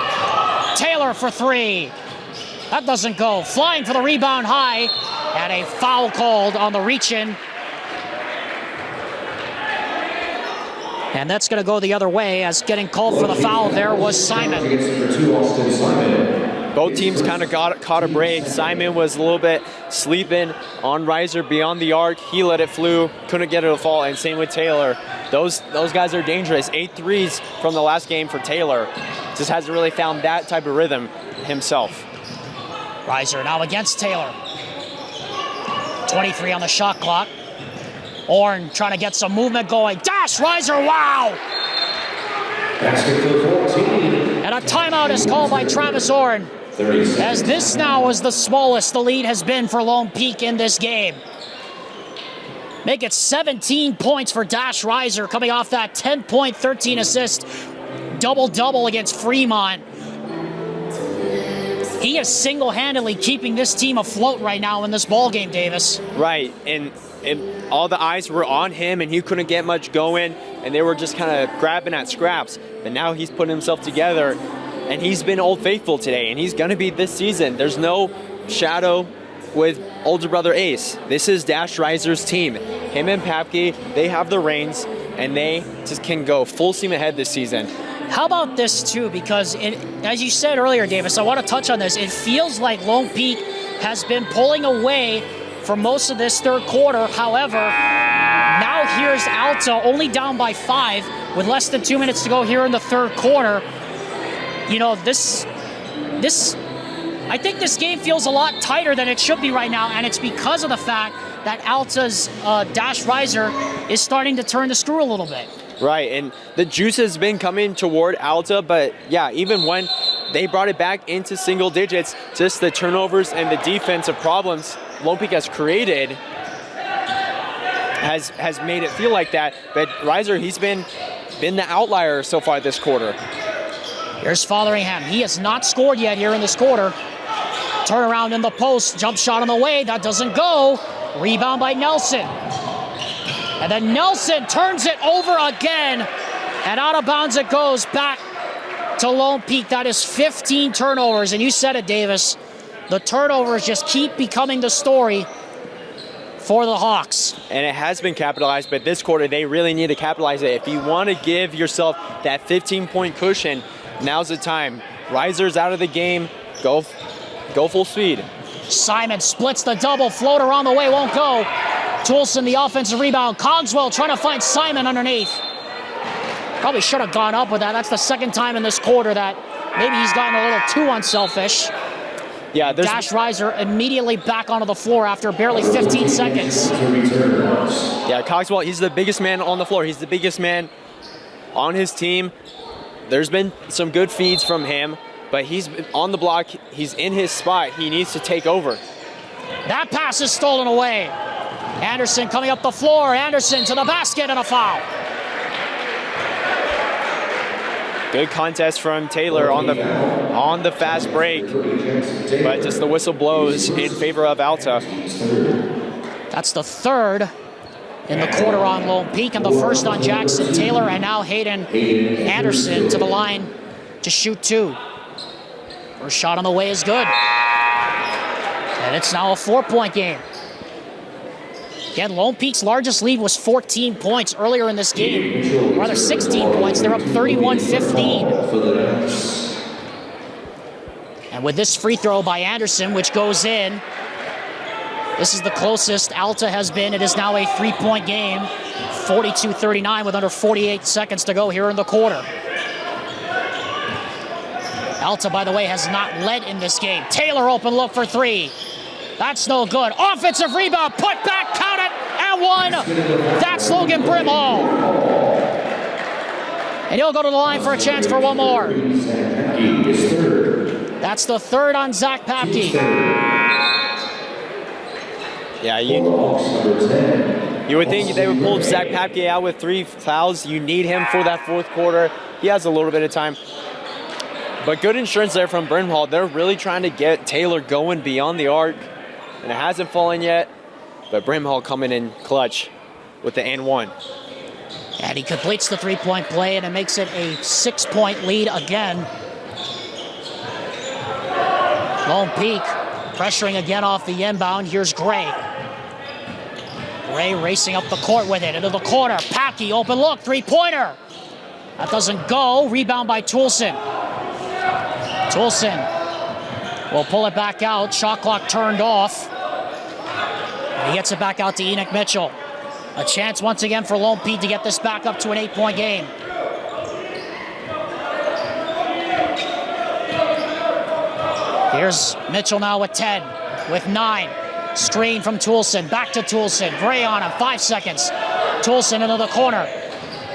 Taylor for three. That doesn't go. Flying for the rebound high. And a foul called on the reach-in. And that's going to go the other way, as getting called for the foul there was Simon. Both teams kind of caught a break. Simon was a little bit sleeping on Reiser beyond the arc. He let it flew, couldn't get it to fall, and same with Taylor. Those guys are dangerous. 8 threes from the last game for Taylor. Just hasn't really found that type of rhythm himself. Reiser now against Taylor. 23 on the shot clock. Orn trying to get some movement going. Dash Reiser, wow! And a timeout is called by Travis Orn, as this now is the smallest the lead has been for Lone Peak in this game. Make it 17 points for Dash Reiser, coming off that 10-point, 13-assist double-double against Fremont. He is single-handedly keeping this team afloat right now in this ballgame, Davis. Right, and all the eyes were on him, and he couldn't get much going, and they were just kind of grabbing at scraps. But now he's putting himself together, and he's been Old Faithful today, and he's going to be this season. There's no shadow with older brother Ace. This is Dash Reiser's team. Him and Papke, they have the reins, and they just can go full steam ahead this season. How about this, too? Because, as you said earlier, Davis, I want to touch on this. It feels like Lone Peak has been pulling away for most of this third quarter. However, now here's Alta only down by 5 with less than 2 minutes to go here in the third quarter. I think this game feels a lot tighter than it should be right now, and it's because of the fact that Alta's Dash Reiser is starting to turn the screw a little bit. Right, and the juice has been coming toward Alta, but yeah, even when they brought it back into single digits, just the turnovers and the defensive problems Lone Peak has created has made it feel like that. But Reiser, he's been the outlier so far this quarter. Here's Fotheringham. He has not scored yet here in this quarter. Turnaround in the post, jump shot on the way, that doesn't go. Rebound by Nelson. And then Nelson turns it over again, and out of bounds it goes back to Lone Peak. That is 15 turnovers, and you said it, Davis. The turnovers just keep becoming the story for the Hawks. And it has been capitalized, but this quarter they really need to capitalize it. If you want to give yourself that 15-point cushion, now's the time. Reiser's out of the game. Go full speed. Simon splits the double, floater on the way, won't go. Toulson, the offensive rebound. Cogswell trying to find Simon underneath. Probably should have gone up with that. That's the second time in this quarter that maybe he's gotten a little too unselfish. Yeah, Dash Reiser immediately back onto the floor after barely 15 seconds. Yeah, Cogswell, he's the biggest man on the floor. He's the biggest man on his team. There's been some good feeds from him, but he's on the block. He's in his spot. He needs to take over. That pass is stolen away. Anderson coming up the floor. Anderson to the basket and a foul. Good contest from Taylor on the fast break, but just the whistle blows in favor of Alta. That's the third in the quarter on Lone Peak, and the first on Jackson Taylor, and now Hayden Anderson to the line to shoot 2. First shot on the way is good. And it's now a 4-point game. Again, Lone Peak's largest lead was 14 points earlier in this game. Rather, 16 points. They're up 31-15. And with this free throw by Anderson, which goes in, this is the closest Alta has been. It is now a 3-point game, 42-39 with under 48 seconds to go here in the quarter. Alta, by the way, has not led in this game. Taylor open look for three. That's no good. Offensive rebound, put back, count it, and one. That's Logan Brimhall. And he'll go to the line for a chance for one more. That's the third on Zach Papke. Yeah, you would think they would pull Zach Papke out with 3 fouls. You need him for that fourth quarter. He has a little bit of time. But good insurance there from Brimhall. They're really trying to get Taylor going beyond the arc. And it hasn't fallen yet. But Brimhall coming in clutch with the and one. And he completes the 3-point play, and it makes it a 6-point lead again. Lone Peak pressuring again off the inbound. Here's Gray. Gray racing up the court with it into the corner. Papke, open look, 3-pointer. That doesn't go. Rebound by Toulson. Toulson will pull it back out. Shot clock turned off. And he gets it back out to Enoch Mitchell. A chance once again for Lone Peak to get this back up to an 8-point game. Here's Mitchell now with 10, with 9. Screen from Toulson, back to Toulson. Gray on him, 5 seconds. Toulson into the corner.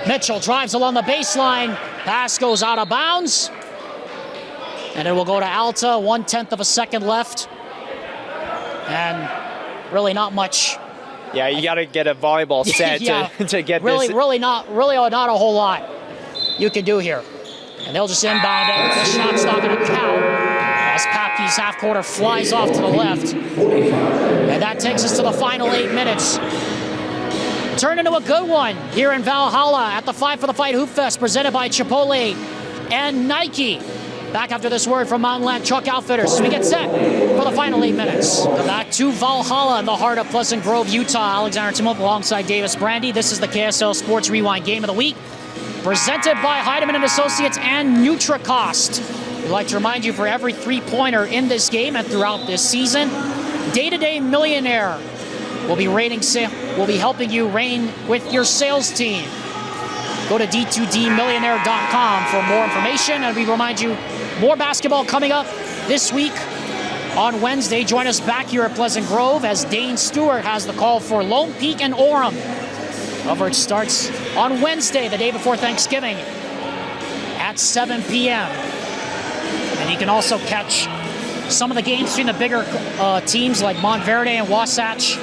Mitchell drives along the baseline. Pass goes out of bounds. And it will go to Alta, 1/10 of a second left. And really not much. Yeah, you got to get a volleyball set yeah, to get really, this. Really not a whole lot you can do here. And they'll just inbound it. The shot's not going to count as Papke's half quarter flies off to the left. And that takes us to the final 8 minutes. Turn into a good one here in Valhalla at the Fight for the Fight Hoop Fest presented by Chipotle and Nike. Back after this word from Mountain Land Truck Outfitters as we get set for the final 8 minutes. Come back to Valhalla in the heart of Pleasant Grove, Utah. Alexander Timop alongside Davis Brandy. This is the KSL Sports Rewind Game of the Week, presented by Heidemann & Associates and NutriCost. We'd like to remind you, for every 3-pointer in this game and throughout this season, Day-to-Day Millionaire will be helping you reign with your sales team. Go to d2dmillionaire.com for more information, and we remind you, more basketball coming up this week on Wednesday. Join us back here at Pleasant Grove as Dane Stewart has the call for Lone Peak and Orem. Coverage starts on Wednesday, the day before Thanksgiving, at 7 p.m. And you can also catch some of the games between the bigger teams like Montverde and Wasatch.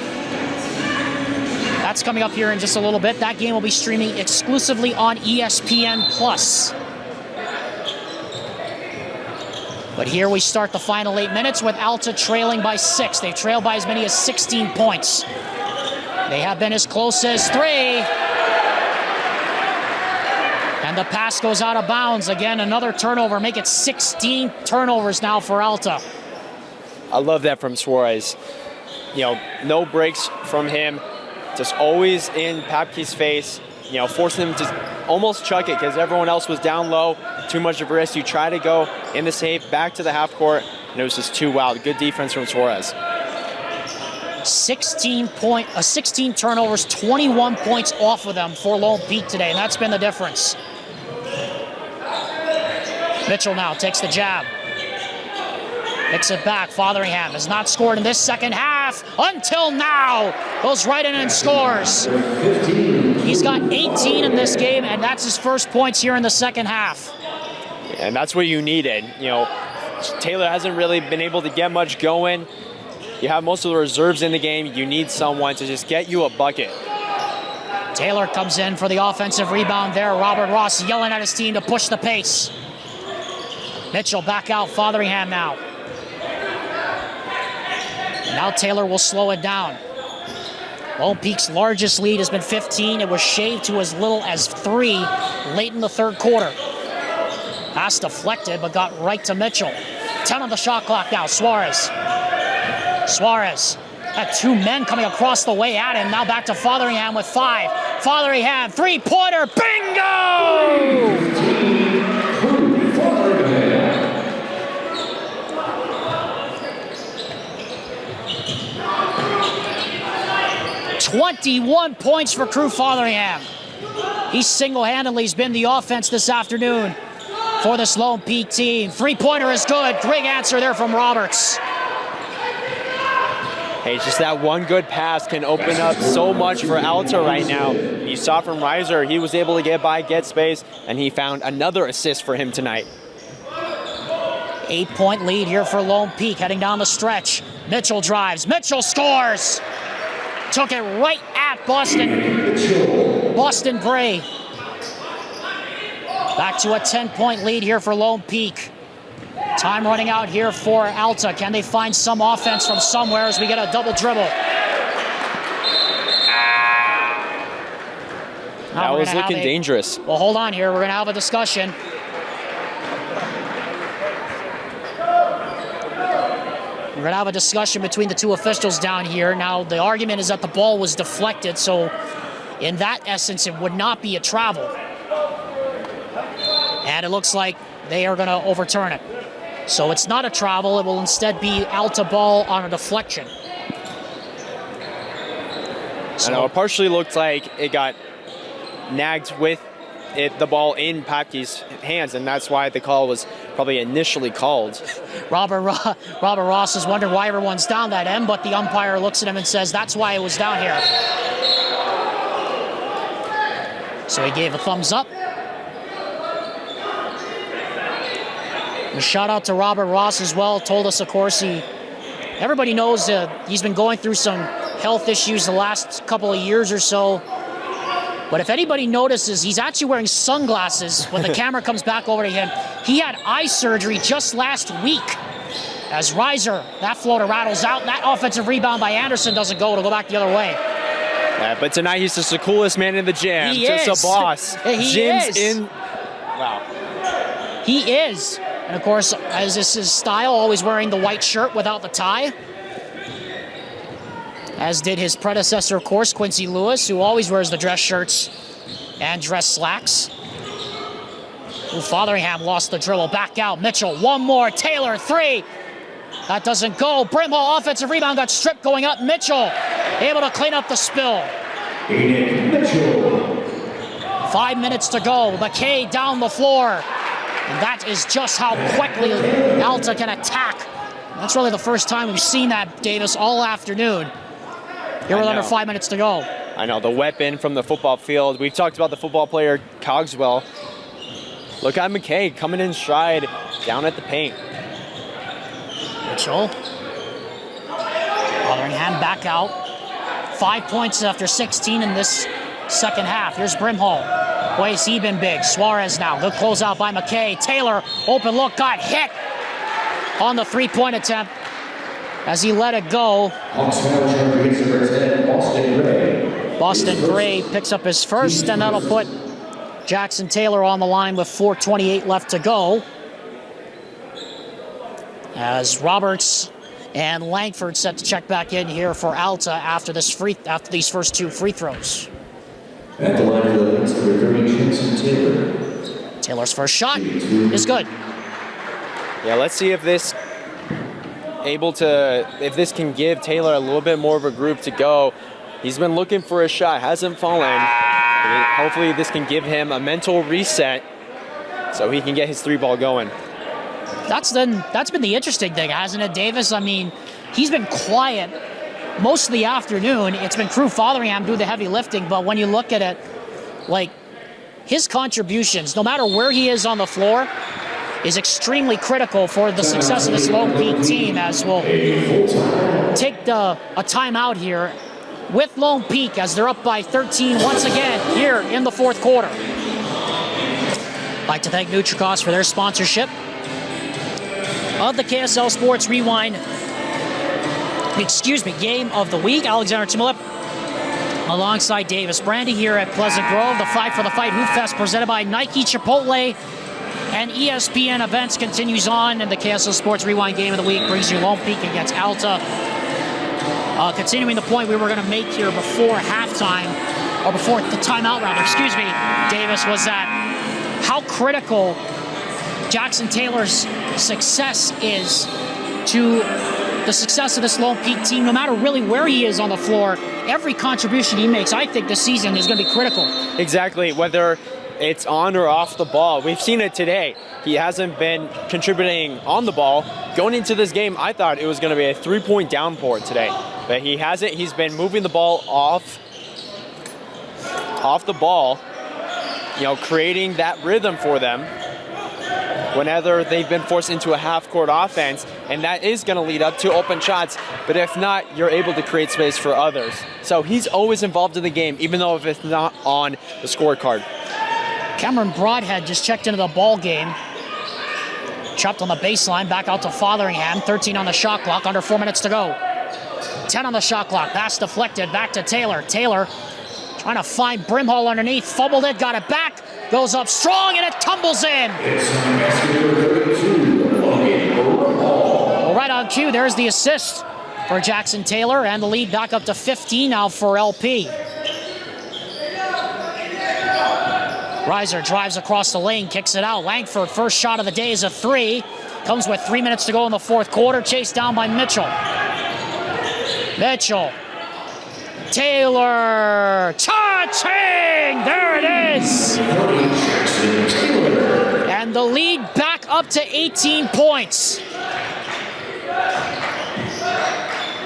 That's coming up here in just a little bit. That game will be streaming exclusively on ESPN+. But here we start the final 8 minutes with Alta trailing by 6. They've trailed by as many as 16 points. They have been as close as 3. And the pass goes out of bounds. Again, another turnover. Make it 16 turnovers now for Alta. I love that from Suarez. No breaks from him. Just always in Papke's face, forcing him to almost chuck it because everyone else was down low. Too much of a risk. You try to go in the safe, back to the half court, and it was just too wild. Good defense from Suarez. 16 turnovers, 21 points off of them for Lone Peak today, and that's been the difference. Mitchell now takes the jab. Picks it back. Fotheringham has not scored in this second half until now. Goes right in and scores. He's got 18 in this game, and that's his first points here in the second half. And that's what you needed. Taylor hasn't really been able to get much going. You have most of the reserves in the game. You need someone to just get you a bucket. Taylor comes in for the offensive rebound there. Robert Ross yelling at his team to push the pace. Mitchell back out. Fotheringham now. Now Taylor will slow it down. Lone Peak's largest lead has been 15. It was shaved to as little as 3 late in the third quarter. Pass deflected, but got right to Mitchell. 10 on the shot clock now. Suarez had 2 men coming across the way at him. Now back to Fotheringham with 5. Fotheringham, 3-pointer, bingo! 21 points for Crew Fotheringham. He single-handedly has been the offense this afternoon for this Lone Peak team. Three-pointer is good. Great answer there from Roberts. Hey, just that one good pass can open up so much for Alta right now. You saw from Reiser, he was able to get by, get space, and he found another assist for him tonight. 8-point lead here for Lone Peak heading down the stretch. Mitchell drives. Mitchell scores. Took it right at Boston Gray. Back to a 10-point lead here for Lone Peak. Time running out here for Alta. Can they find some offense from somewhere as we get a double dribble? That was looking dangerous. Well, hold on here. We're going to have a discussion. We're going to have a discussion between the two officials down here. Now, the argument is that the ball was deflected, so in that essence, it would not be a travel. And it looks like they are going to overturn it. So it's not a travel. It will instead be Alta ball on a deflection. I know, it partially looked like it got nagged with the ball in Papke's hands, and that's why the call was probably initially called. Robert Ross is wondering why everyone's down that end, but the umpire looks at him and says, that's why it was down here. So he gave a thumbs up. A shout out to Robert Ross as well. Told us, of course, everybody knows he's been going through some health issues the last couple of years or so. But if anybody notices, he's actually wearing sunglasses when the camera comes back over to him. He had eye surgery just last week. As Reiser, that floater rattles out. That offensive rebound by Anderson doesn't go. It'll go back the other way. Yeah, but tonight he's just the coolest man in the gym. He just is. a boss. He Gym's is. in. Wow. He is. And of course, as is his style, always wearing the white shirt without the tie. As did his predecessor, of course, Quincy Lewis, who always wears the dress shirts and dress slacks. Fotheringham lost the dribble. Back out. Mitchell, one more. Taylor, three. That doesn't go. Brimhall, offensive rebound, got stripped going up. Mitchell, able to clean up the spill. 5 minutes to go. McKay down the floor. And that is just how quickly Alta can attack. That's really the first time we've seen that, Davis, all afternoon. Here with under 5 minutes to go. I know, the weapon from the football field. We've talked about the football player Cogswell. Look at McKay coming in stride down at the paint. Mitchell. Fotheringham back out. 5 points after 16 in this second half. Here's Brimhall. Boy, has he been big. Suarez now. Good closeout by McKay. Taylor, open look, got hit on the three-point attempt as he let it go. Boston Gray picks up his first, and that'll put Jackson Taylor on the line with 4:28 left to go. As Roberts and Langford set to check back in here for Alta after these first two free throws. At the line for the Lynx, returning Jackson Taylor. Taylor's first shot is good. Yeah, let's see if this can give Taylor a little bit more of a group to go. He's been looking for a shot, hasn't fallen. Hopefully this can give him a mental reset so he can get his three ball going. That's been the interesting thing, hasn't it, Davis? I mean, he's been quiet most of the afternoon. It's been Crew Fotheringham doing the heavy lifting, but when you look at it, like, his contributions, no matter where he is on the floor, is extremely critical for the success of this Lone Peak team, as we'll take a timeout here with Lone Peak as they're up by 13 once again here in the fourth quarter. I'd like to thank Nutricos for their sponsorship of the KSL Sports Rewind, Game of the Week. Alexander Timolip alongside Davis Brandy here at Pleasant Grove. The Fight for the Fight Hoop Fest presented by Nike, Chipotle, and ESPN Events continues on, and the KSL Sports Rewind Game of the Week brings you Lone Peak against Alta. Continuing the point we were going to make here before halftime, or before the timeout rather, Davis, was that how critical Jackson Taylor's success is to the success of this Lone Peak team, no matter really where he is on the floor. every contribution he makes, I think this season is going to be critical. Exactly, whether it's on or off the ball. We've seen it today. He hasn't been contributing on the ball. Going into this game, I thought it was going to be a 3-point downpour today, but he hasn't. He's been moving the ball off the ball, creating that rhythm for them whenever they've been forced into a half-court offense, and that is going to lead up to open shots, but if not, you're able to create space for others. So he's always involved in the game, even though if it's not on the scorecard. Cameron Broadhead just checked into the ball game. Chopped on the baseline, back out to Fotheringham. 13 on the shot clock, under 4 minutes to go. 10 on the shot clock, pass deflected, back to Taylor. Taylor trying to find Brimhall underneath, fumbled it, got it back, goes up strong, and it tumbles in. Well, right on cue, there's the assist for Jackson Taylor, and the lead back up to 15 now for LP. Reiser drives across the lane, kicks it out. Langford, first shot of the day is a 3. Comes with 3 minutes to go in the fourth quarter, chased down by Mitchell. Mitchell. Taylor, cha-ching! There it is! And the lead back up to 18 points.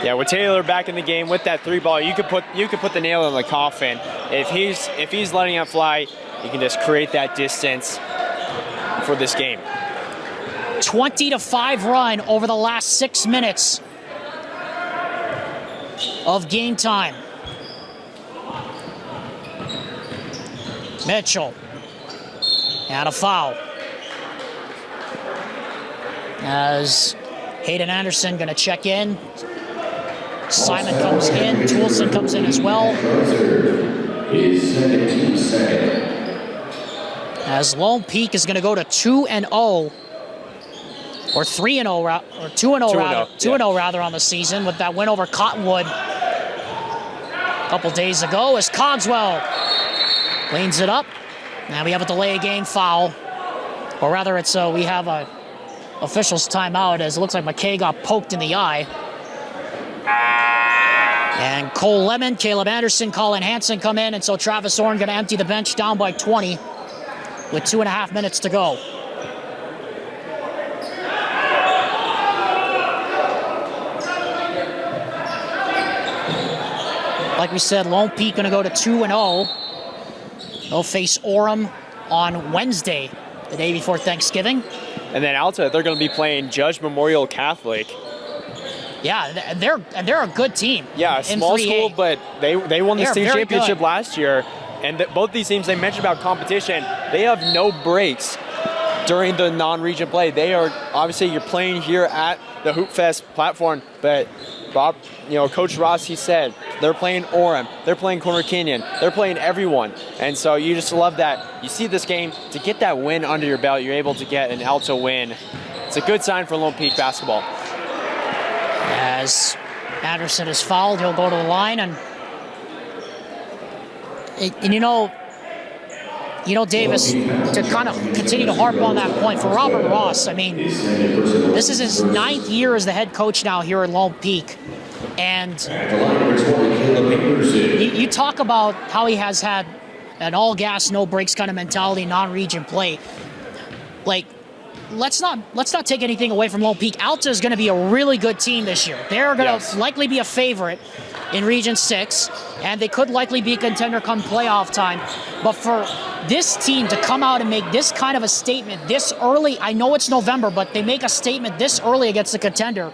Yeah, with Taylor back in the game with that 3-ball, you could put the nail in the coffin. If he's letting it fly, you can just create that distance for this game. 20-5 run over the last 6 minutes of game time. Mitchell. And a foul. As Hayden Anderson going to check in. Simon comes in. Toulson comes in as well. As Lone Peak is going to go to 2-0. Or 3-0, or 2-0 rather. 2-0 rather on the season with that win over Cottonwood a couple days ago. As Cogswell cleans it up. Now we have a delay of game foul. Or rather, it's we have a official's timeout as it looks like McKay got poked in the eye. And Cole Lemon, Caleb Anderson, Colin Hansen come in, and so Travis Orn going to empty the bench down by 20 with 2.5 minutes to go. Like we said, Lone Peak going to go to 2-0. They'll face Orem on Wednesday, the day before Thanksgiving. And then Alta, they're going to be playing Judge Memorial Catholic. Yeah, they're a good team. Yeah, a small school, but they won the state championship good last year. And both these teams, they mentioned about competition, they have no breaks during the non-region play. They are, obviously, you're playing here at the Hoop Fest platform, but Bob, Coach Ross, he said, they're playing Orem, they're playing Corner Canyon, they're playing everyone. And so you just love that. You see this game, to get that win under your belt, you're able to get an Alta win. It's a good sign for Lone Peak basketball. As Anderson is fouled, he'll go to the line, and Davis, to kind of continue to harp on that point, for Robert Ross, I mean, this is his 9th year as the head coach now here at Lone Peak. And you talk about how he has had an all gas, no brakes kind of mentality, non-region play. Like, let's not take anything away from Lone Peak. Alta is going to be a really good team this year. They're going to likely be a favorite in Region 6, and they could likely be a contender come playoff time. But for this team to come out and make this kind of a statement this early, I know it's November, but they make a statement this early against a contender.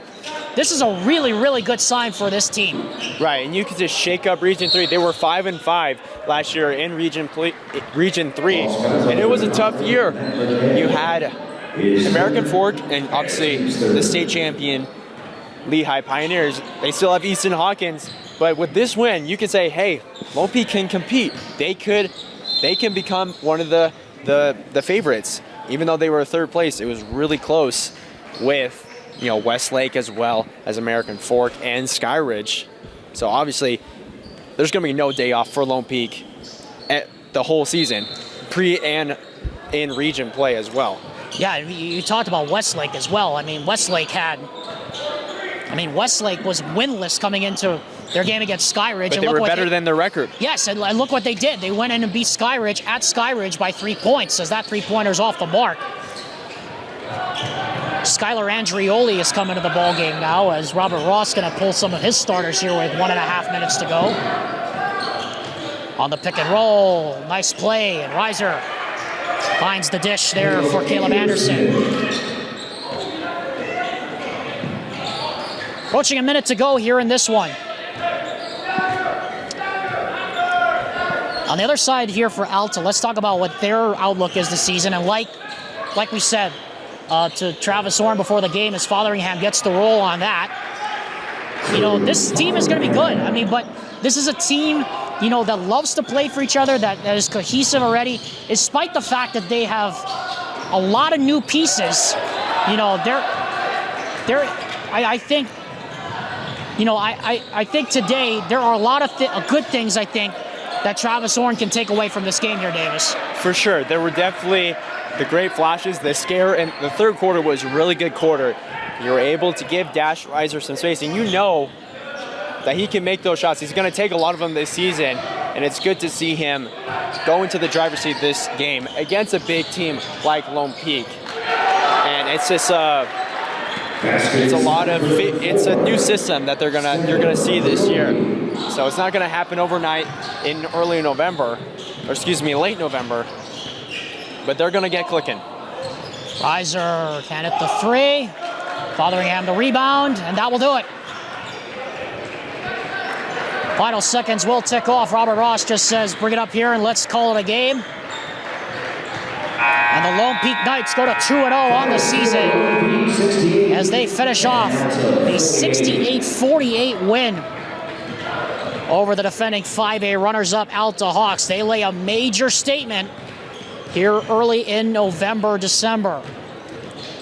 This is a really, really good sign for this team. Right, and you could just shake up Region 3. They were 5-5 last year in Region 3, and it was a tough year. You had American Fork and obviously the state champion Lehigh Pioneers. They still have Easton Hawkins, but with this win, you can say, hey, Lone Peak can compete. They can become one of the favorites. Even though they were third place, it was really close with Westlake as well as American Fork and Skyridge. So obviously, there's going to be no day off for Lone Peak at the whole season, pre and in region play as well. Yeah, you talked about Westlake as well. I mean, Westlake was winless coming into their game against Skyridge. But and they look were what better than their record. Yes, and look what they did. They went in and beat Skyridge at Skyridge by 3 points, as that three-pointer's off the mark. Skylar Andrioli is coming to the ball game now, as Robert Ross going to pull some of his starters here with 1.5 minutes to go. On the pick and roll, nice play, and Reiser finds the dish there for Caleb Anderson. Approaching a minute to go here in this one. On the other side here for Alta, let's talk about what their outlook is this season. And like we said to Travis Orm before the game, as Fotheringham gets the roll on that, this team is going to be good. I mean, but this is a team, that loves to play for each other, that is cohesive already, despite the fact that they have a lot of new pieces. I think today there are a lot of good things, I think, that Travis Orm can take away from this game here, Davis. For sure. There were definitely the great flashes, the scare, and the third quarter was a really good quarter. You were able to give Dash Reiser some space, and you know that he can make those shots. He's going to take a lot of them this season, and it's good to see him go into the driver's seat this game against a big team like Lone Peak. And it's just it's a new system that you're gonna see this year. So it's not gonna happen overnight in late November, but they're gonna get clicking. Reiser can hit the three. Fotheringham the rebound, and that will do it. Final seconds will tick off. Robert Ross just says, bring it up here and let's call it a game. And the Lone Peak Knights go to 2-0 on the season as they finish off a 68-48 win over the defending 5A runners-up Alta Hawks. They lay a major statement here early in November, December.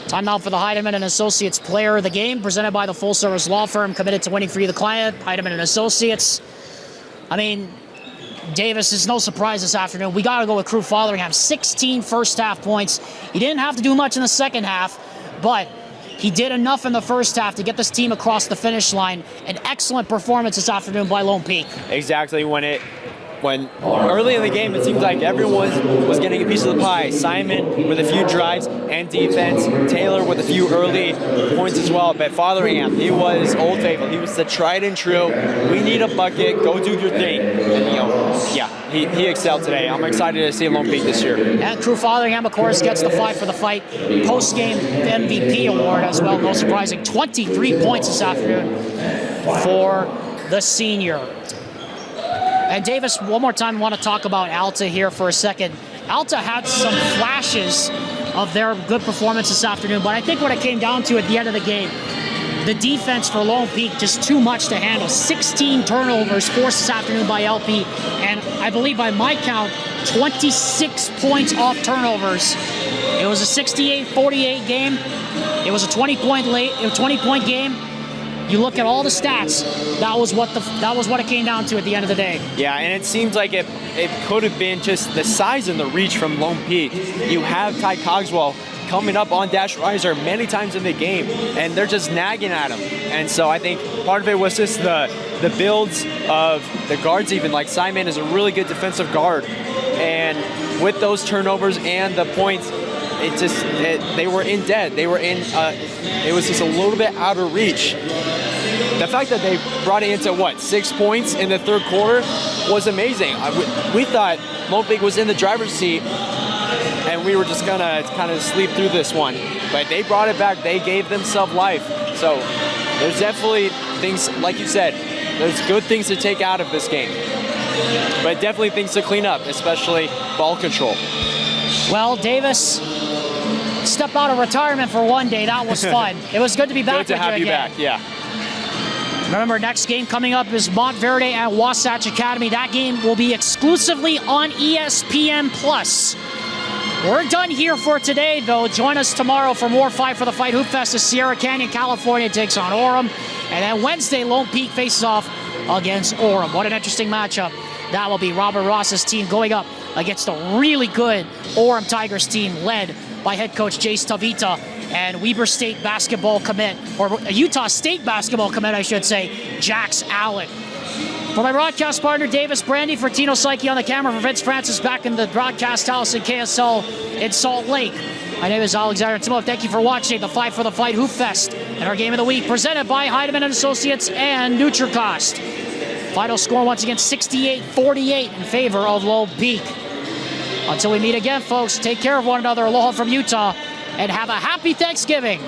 Time now for the Heidemann & Associates Player of the Game, presented by the full-service law firm committed to winning for you, the client, Heidemann & Associates. I mean, Davis, is no surprise this afternoon. We got to go with Crew Fotheringham. 16 first-half points. He didn't have to do much in the second half, but he did enough in the first half to get this team across the finish line. An excellent performance this afternoon by Lone Peak. Exactly. When early in the game, it seemed like everyone was getting a piece of the pie. Simon with a few drives and defense. Taylor with a few early points as well. But Fotheringham, he was Old Faithful. He was the tried and true. We need a bucket. Go do your thing. And, he excelled today. I'm excited to see Lone Peak this year. And Crew Fotheringham, of course, gets the Fight for the Fight post-game MVP award as well. No surprising. 23 points this afternoon for the senior. And Davis, one more time, I want to talk about Alta here for a second. Alta had some flashes of their good performance this afternoon, but I think what it came down to at the end of the game, the defense for Lone Peak, just too much to handle. 16 turnovers forced this afternoon by LP, and I believe by my count, 26 points off turnovers. It was a 68-48 game. It was a 20-point game. You look at all the stats, that was what it came down to at the end of the day. Yeah, and it seems like it could have been just the size and the reach from Lone Peak. You have Ty Cogswell coming up on Dash Reiser many times in the game, and they're just nagging at him. And so I think part of it was just the builds of the guards even. Like Simon is a really good defensive guard. And with those turnovers and the points, they were in dead. They were in, it was just a little bit out of reach. The fact that they brought it into, 6 points in the third quarter was amazing. We thought Lone Peak was in the driver's seat, and we were just gonna kind of sleep through this one. But they brought it back. They gave themselves life. So there's definitely things, like you said, there's good things to take out of this game. But definitely things to clean up, especially ball control. Well, Davis, step out of retirement for one day. That was fun. It was good to be back with you again. Good to have you back, yeah. Remember, next game coming up is Montverde at Wasatch Academy. That game will be exclusively on ESPN+. We're done here for today, though. Join us tomorrow for more Fight for the Fight Hoop Fest as Sierra Canyon, California takes on Orem. And then Wednesday, Lone Peak faces off against Orem. What an interesting matchup. That will be Robert Ross's team going up against a really good Orem Tigers team led by head coach Jace Tavita and Weber State basketball commit, or Utah State basketball commit, I should say, Jax Allen. For my broadcast partner, Davis Brandy, for Tino Psyche on the camera, for Vince Francis back in the broadcast house in KSL in Salt Lake. My name is Alexander Timov. Thank you for watching the Fight for the Fight Hoof Fest and our game of the week, presented by Heidemann and Associates and NutriCost. Final score once again 68-48 in favor of Low Peak. Until we meet again, folks, take care of one another. Aloha from Utah, and have a happy Thanksgiving.